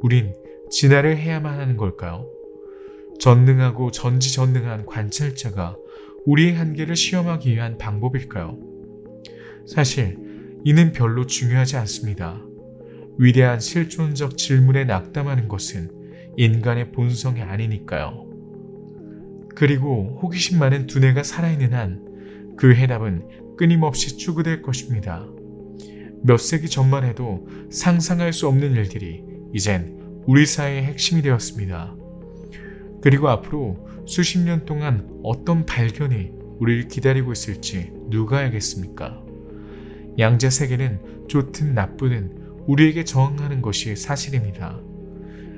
우린 진화를 해야만 하는 걸까요? 전능하고 전지전능한 관찰자가 우리의 한계를 시험하기 위한 방법일까요? 사실 이는 별로 중요하지 않습니다. 위대한 실존적 질문에 낙담하는 것은 인간의 본성이 아니니까요. 그리고 호기심 많은 두뇌가 살아있는 한 그 해답은 끊임없이 추구될 것입니다. 몇 세기 전만 해도 상상할 수 없는 일들이 이젠 우리 사회의 핵심이 되었습니다. 그리고 앞으로 수십 년 동안 어떤 발견이 우리를 기다리고 있을지 누가 알겠습니까? 양자 세계는 좋든 나쁘든 우리에게 저항하는 것이 사실입니다.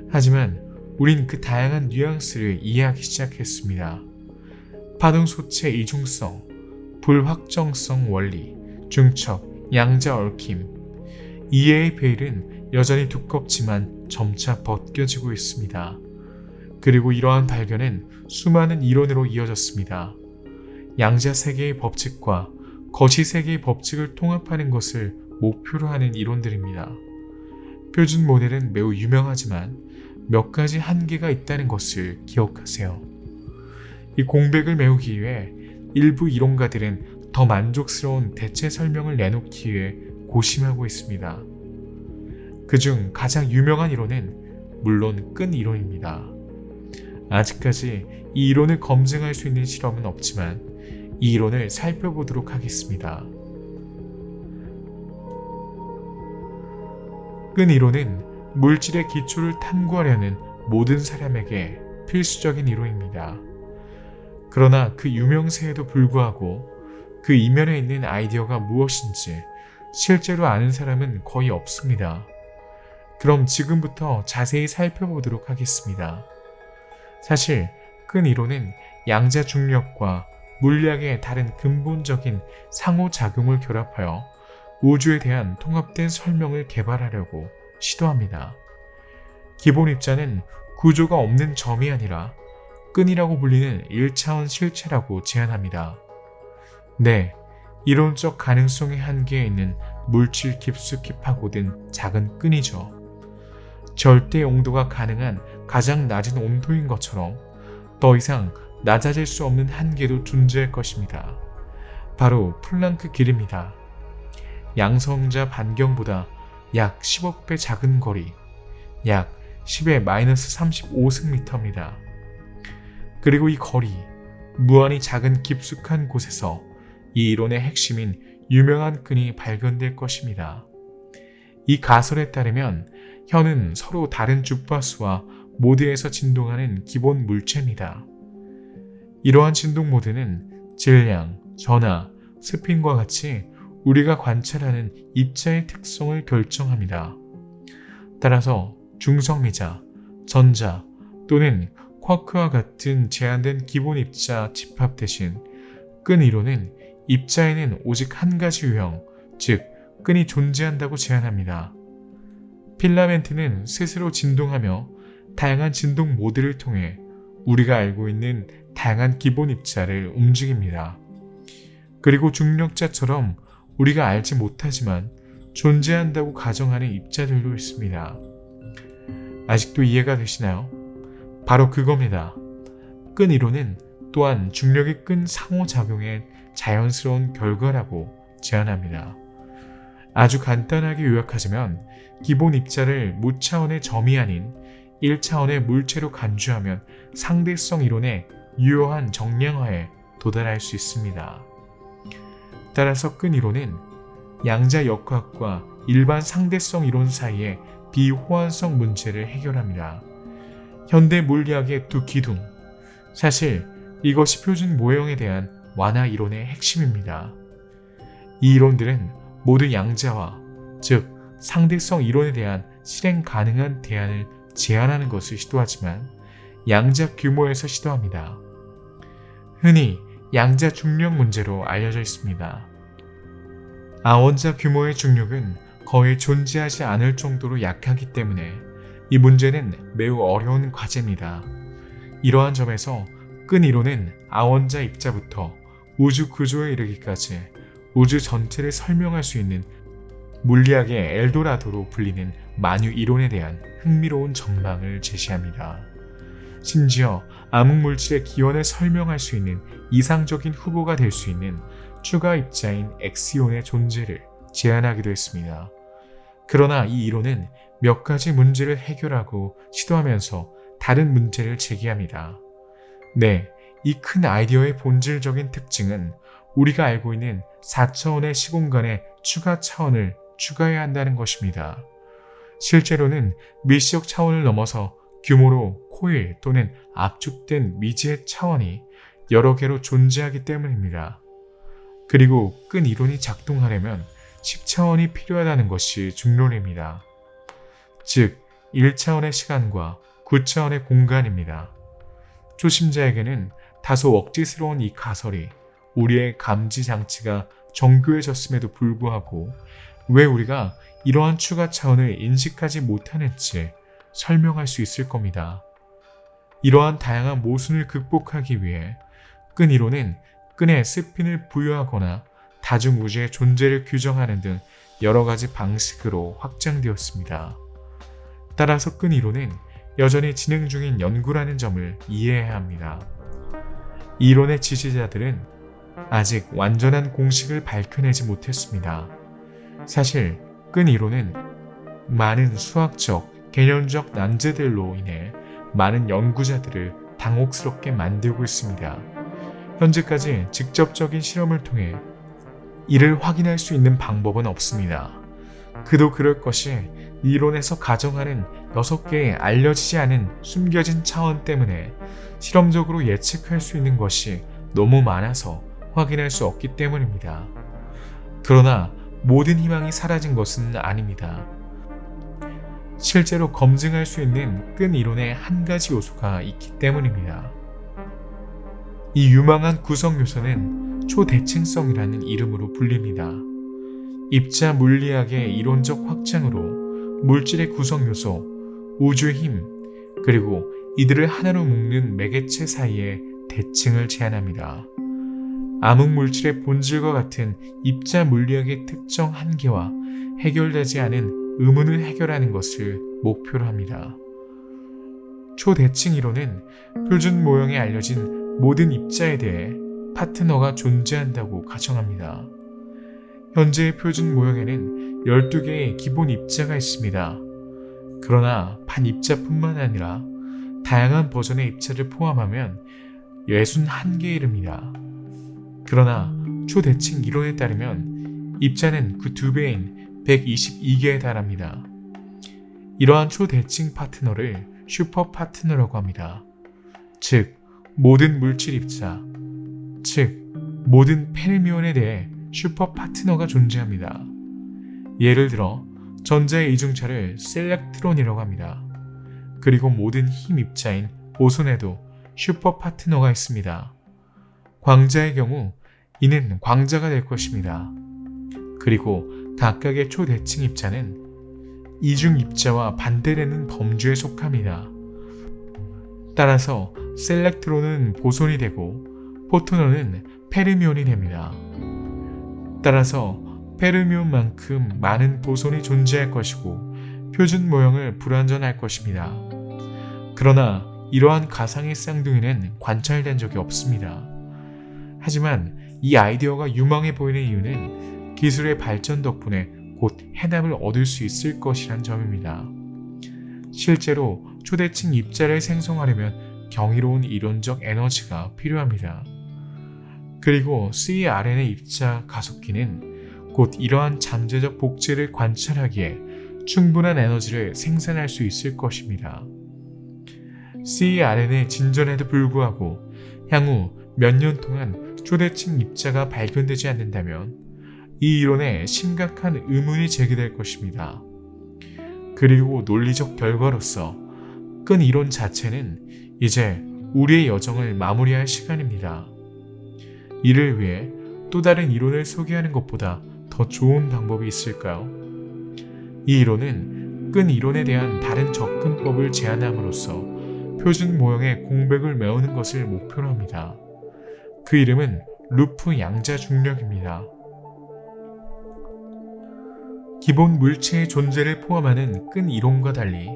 하지만 우린 그 다양한 뉘앙스를 이해하기 시작했습니다. 파동소체 이중성, 불확정성 원리, 중첩, 양자 얽힘. 이해의 베일은 여전히 두껍지만 점차 벗겨지고 있습니다. 그리고 이러한 발견은 수많은 이론으로 이어졌습니다. 양자 세계의 법칙과 거시 세계의 법칙을 통합하는 것을 목표로 하는 이론들입니다. 표준 모델은 매우 유명하지만 몇 가지 한계가 있다는 것을 기억하세요. 이 공백을 메우기 위해 일부 이론가들은 더 만족스러운 대체 설명을 내놓기 위해 고심하고 있습니다. 그중 가장 유명한 이론은 물론 끈 이론입니다. 아직까지 이 이론을 검증할 수 있는 실험은 없지만 이 이론을 살펴보도록 하겠습니다. 끈 이론은 물질의 기초를 탐구하려는 모든 사람에게 필수적인 이론입니다. 그러나 그 유명세에도 불구하고 그 이면에 있는 아이디어가 무엇인지 실제로 아는 사람은 거의 없습니다. 그럼 지금부터 자세히 살펴보도록 하겠습니다. 사실 끈 이론은 양자 중력과 물리학의 다른 근본적인 상호작용을 결합하여 우주에 대한 통합된 설명을 개발하려고 시도합니다. 기본 입자는 구조가 없는 점이 아니라 끈이라고 불리는 1차원 실체라고 제안합니다. 네, 이론적 가능성의 한계에 있는 물질 깊숙이 파고든 작은 끈이죠. 절대 온도가 가능한 가장 낮은 온도인 것처럼 더 이상 낮아질 수 없는 한계도 존재할 것입니다. 바로 플랑크 길이입니다. 양성자 반경보다 약 10억 배 작은 거리, 약 10의 마이너스 35승미터입니다. 그리고 이 거리, 무한히 작은 깊숙한 곳에서 이 이론의 핵심인 유명한 끈이 발견될 것입니다. 이 가설에 따르면 현은 서로 다른 주파수와 모드에서 진동하는 기본 물체입니다. 이러한 진동 모드는 질량, 전하, 스핀과 같이 우리가 관찰하는 입자의 특성을 결정합니다. 따라서 중성미자, 전자 또는 쿼크와 같은 제한된 기본 입자 집합 대신 끈 이론은 입자에는 오직 한 가지 유형, 즉 끈이 존재한다고 제안합니다. 필라멘트는 스스로 진동하며 다양한 진동 모드를 통해 우리가 알고 있는 다양한 기본 입자를 움직입니다. 그리고 중력자처럼 우리가 알지 못하지만 존재한다고 가정하는 입자들도 있습니다. 아직도 이해가 되시나요? 바로 그겁니다. 끈 이론은 또한 중력의 끈 상호작용의 자연스러운 결과라고 제안합니다. 아주 간단하게 요약하자면 기본 입자를 무차원의 점이 아닌 1차원의 물체로 간주하면 상대성 이론의 유효한 정량화에 도달할 수 있습니다. 따라서 끈 이론은 양자 역학과 일반 상대성 이론 사이의 비호환성 문제를 해결합니다. 현대 물리학의 두 기둥, 사실 이것이 표준 모형에 대한 완화 이론의 핵심입니다. 이 이론들은 모두 양자화, 즉 상대성 이론에 대한 실행 가능한 대안을 제안하는 것을 시도하지만 양자 규모에서 시도합니다. 흔히 양자 중력 문제로 알려져 있습니다. 아원자 규모의 중력은 거의 존재하지 않을 정도로 약하기 때문에 이 문제는 매우 어려운 과제입니다. 이러한 점에서 끈 이론은 아원자 입자부터 우주 구조에 이르기까지 우주 전체를 설명할 수 있는 물리학의 엘도라도로 불리는 만유 이론에 대한 흥미로운 전망을 제시합니다. 심지어 암흑물질의 기원을 설명할 수 있는 이상적인 후보가 될 수 있는 추가 입자인 X이온의 존재를 제안하기도 했습니다. 그러나 이 이론은 몇 가지 문제를 해결하고 시도하면서 다른 문제를 제기합니다. 네, 이 큰 아이디어의 본질적인 특징은 우리가 알고 있는 4차원의 시공간에 추가 차원을 추가해야 한다는 것입니다. 실제로는 미시적 차원을 넘어서 규모로 코일 또는 압축된 미지의 차원이 여러 개로 존재하기 때문입니다. 그리고 끈 이론이 작동하려면 10차원이 필요하다는 것이 중론입니다. 즉, 1차원의 시간과 9차원의 공간입니다. 초심자에게는 다소 억지스러운 이 가설이 우리의 감지 장치가 정교해졌음에도 불구하고 왜 우리가 이러한 추가 차원을 인식하지 못하는지 설명할 수 있을 겁니다. 이러한 다양한 모순을 극복하기 위해 끈 이론은 끈에 스핀을 부여하거나 다중우주의 존재를 규정하는 등 여러 가지 방식으로 확장되었습니다. 따라서 끈 이론은 여전히 진행 중인 연구라는 점을 이해해야 합니다. 이 이론의 지지자들은 아직 완전한 공식을 밝혀내지 못했습니다. 사실 끈 이론은 많은 수학적, 개념적 난제들로 인해 많은 연구자들을 당혹스럽게 만들고 있습니다. 현재까지 직접적인 실험을 통해 이를 확인할 수 있는 방법은 없습니다. 그도 그럴 것이 이론에서 가정하는 6개의 알려지지 않은 숨겨진 차원 때문에 실험적으로 예측할 수 있는 것이 너무 많아서 확인할 수 없기 때문입니다. 그러나 모든 희망이 사라진 것은 아닙니다. 실제로 검증할 수 있는 끈 이론의 한 가지 요소가 있기 때문입니다. 이 유망한 구성 요소는 초대칭성이라는 이름으로 불립니다. 입자 물리학의 이론적 확장으로 물질의 구성 요소, 우주의 힘, 그리고 이들을 하나로 묶는 매개체 사이의 대칭을 제안합니다. 암흑물질의 본질과 같은 입자 물리학의 특정 한계와 해결되지 않은 의문을 해결하는 것을 목표로 합니다. 초대칭 이론은 표준 모형에 알려진 모든 입자에 대해 파트너가 존재한다고 가정합니다. 현재의 표준 모형에는 12개의 기본 입자가 있습니다. 그러나 반입자뿐만 아니라 다양한 버전의 입자를 포함하면 61개에 이릅니다. 그러나 초대칭 이론에 따르면 입자는 그 2배인 122개에 달합니다. 이러한 초대칭 파트너를 슈퍼 파트너라고 합니다. 즉, 모든 물질 입자, 즉 모든 페르미온에 대해 슈퍼 파트너가 존재합니다. 예를 들어 전자의 이중차를 셀렉트론이라고 합니다. 그리고 모든 힘 입자인 보손에도 슈퍼 파트너가 있습니다. 광자의 경우 이는 광자가 될 것입니다. 그리고 각각의 초대칭 입자는 이중 입자와 반대되는 범주에 속합니다. 따라서 셀렉트론은 보손이 되고 포토논은 페르미온이 됩니다. 따라서 페르미온만큼 많은 보손이 존재할 것이고 표준 모형을 불완전할 것입니다. 그러나 이러한 가상의 쌍둥이는 관찰된 적이 없습니다. 하지만 이 아이디어가 유망해 보이는 이유는 기술의 발전 덕분에 곧 해답을 얻을 수 있을 것이란 점입니다. 실제로 초대칭 입자를 생성하려면 경이로운 이론적 에너지가 필요합니다. 그리고 CERN의 입자 가속기는 곧 이러한 잠재적 복제를 관찰하기에 충분한 에너지를 생산할 수 있을 것입니다. CERN의 진전에도 불구하고 향후 몇 년 동안 초대칭 입자가 발견되지 않는다면 이 이론에 심각한 의문이 제기될 것입니다. 그리고 논리적 결과로서 끈 이론 자체는 이제 우리의 여정을 마무리할 시간입니다. 이를 위해 또 다른 이론을 소개하는 것보다 더 더 좋은 방법이 있을까요? 이 이론은 끈 이론에 대한 다른 접근법을 제안함으로써 표준 모형의 공백을 메우는 것을 목표로 합니다. 그 이름은 루프 양자 중력입니다. 기본 물체의 존재를 포함하는 끈 이론과 달리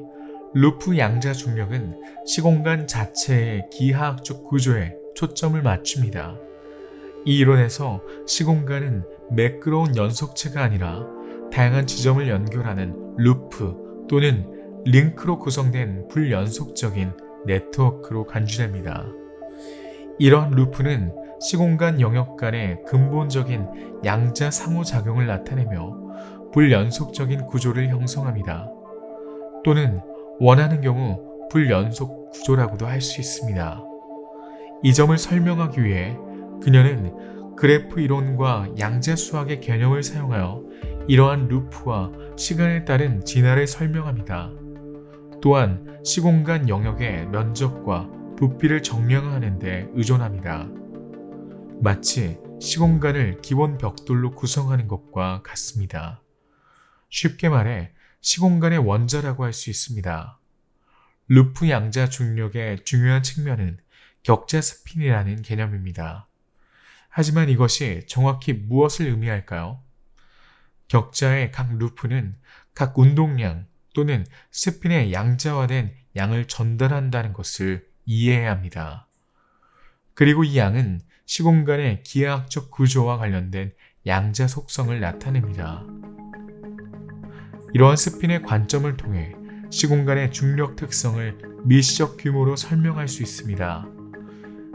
루프 양자 중력은 시공간 자체의 기하학적 구조에 초점을 맞춥니다. 이 이론에서 시공간은 매끄러운 연속체가 아니라 다양한 지점을 연결하는 루프 또는 링크로 구성된 불연속적인 네트워크로 간주됩니다. 이러한 루프는 시공간 영역 간의 근본적인 양자 상호작용을 나타내며 불연속적인 구조를 형성합니다. 또는 원하는 경우 불연속 구조라고도 할 수 있습니다. 이 점을 설명하기 위해 그녀는 그래프 이론과 양자 수학의 개념을 사용하여 이러한 루프와 시간에 따른 진화를 설명합니다. 또한 시공간 영역의 면적과 부피를 정량하는 데 의존합니다. 마치 시공간을 기본 벽돌로 구성하는 것과 같습니다. 쉽게 말해 시공간의 원자라고 할 수 있습니다. 루프 양자 중력의 중요한 측면은 격자 스핀이라는 개념입니다. 하지만 이것이 정확히 무엇을 의미할까요? 격자의 각 루프는 각 운동량 또는 스핀의 양자화된 양을 전달한다는 것을 이해해야 합니다. 그리고 이 양은 시공간의 기하학적 구조와 관련된 양자 속성을 나타냅니다. 이러한 스핀의 관점을 통해 시공간의 중력 특성을 미시적 규모로 설명할 수 있습니다.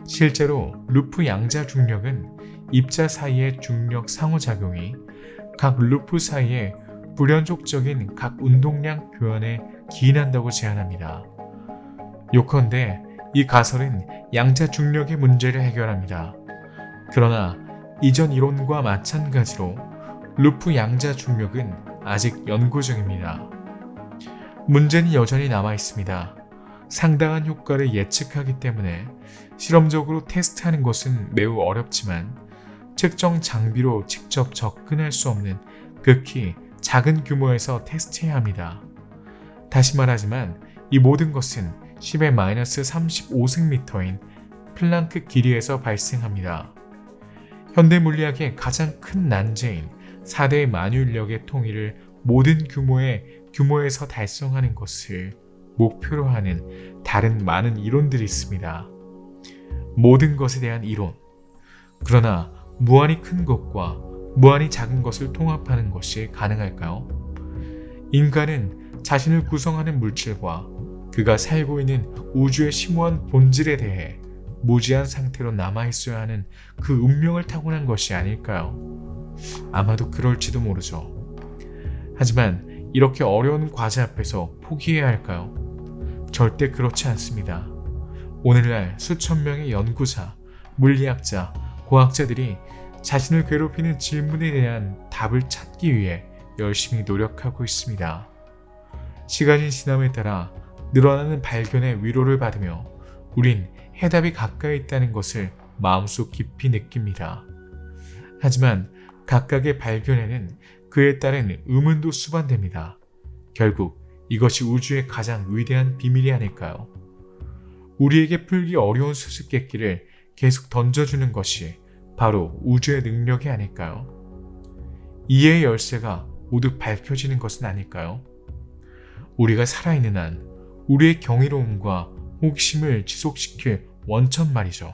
실제로 루프 양자 중력은 입자 사이의 중력 상호작용이 각 루프 사이의 불연속적인 각 운동량 교환에 기인한다고 제안합니다. 요컨대 이 가설은 양자 중력의 문제를 해결합니다. 그러나 이전 이론과 마찬가지로 루프 양자 중력은 아직 연구 중입니다. 문제는 여전히 남아 있습니다. 상당한 효과를 예측하기 때문에 실험적으로 테스트하는 것은 매우 어렵지만 측정 장비로 직접 접근할 수 없는 극히 작은 규모에서 테스트해야 합니다. 다시 말하지만 이 모든 것은 10-35승미터인 플랑크 길이에서 발생합니다. 현대 물리학의 가장 큰 난제인 4대 만유인력의 통일을 모든 규모에서 달성하는 것을 목표로 하는 다른 많은 이론들이 있습니다. 모든 것에 대한 이론. 그러나 무한히 큰 것과 무한히 작은 것을 통합하는 것이 가능할까요? 인간은 자신을 구성하는 물질과 그가 살고 있는 우주의 심오한 본질에 대해 무지한 상태로 남아있어야 하는 그 운명을 타고난 것이 아닐까요? 아마도 그럴지도 모르죠. 하지만 이렇게 어려운 과제 앞에서 포기해야 할까요? 절대 그렇지 않습니다. 오늘날 수천 명의 연구자, 물리학자, 과학자들이 자신을 괴롭히는 질문에 대한 답을 찾기 위해 열심히 노력하고 있습니다. 시간이 지남에 따라 늘어나는 발견의 위로를 받으며 우린 해답이 가까이 있다는 것을 마음속 깊이 느낍니다. 하지만 각각의 발견에는 그에 따른 의문도 수반됩니다. 결국 이것이 우주의 가장 위대한 비밀이 아닐까요? 우리에게 풀기 어려운 수수께끼를 계속 던져주는 것이 바로 우주의 능력이 아닐까요? 이해의 열쇠가 모두 밝혀지는 것은 아닐까요? 우리가 살아있는 한 우리의 경이로움과 호기심을 지속시킬 원천 말이죠.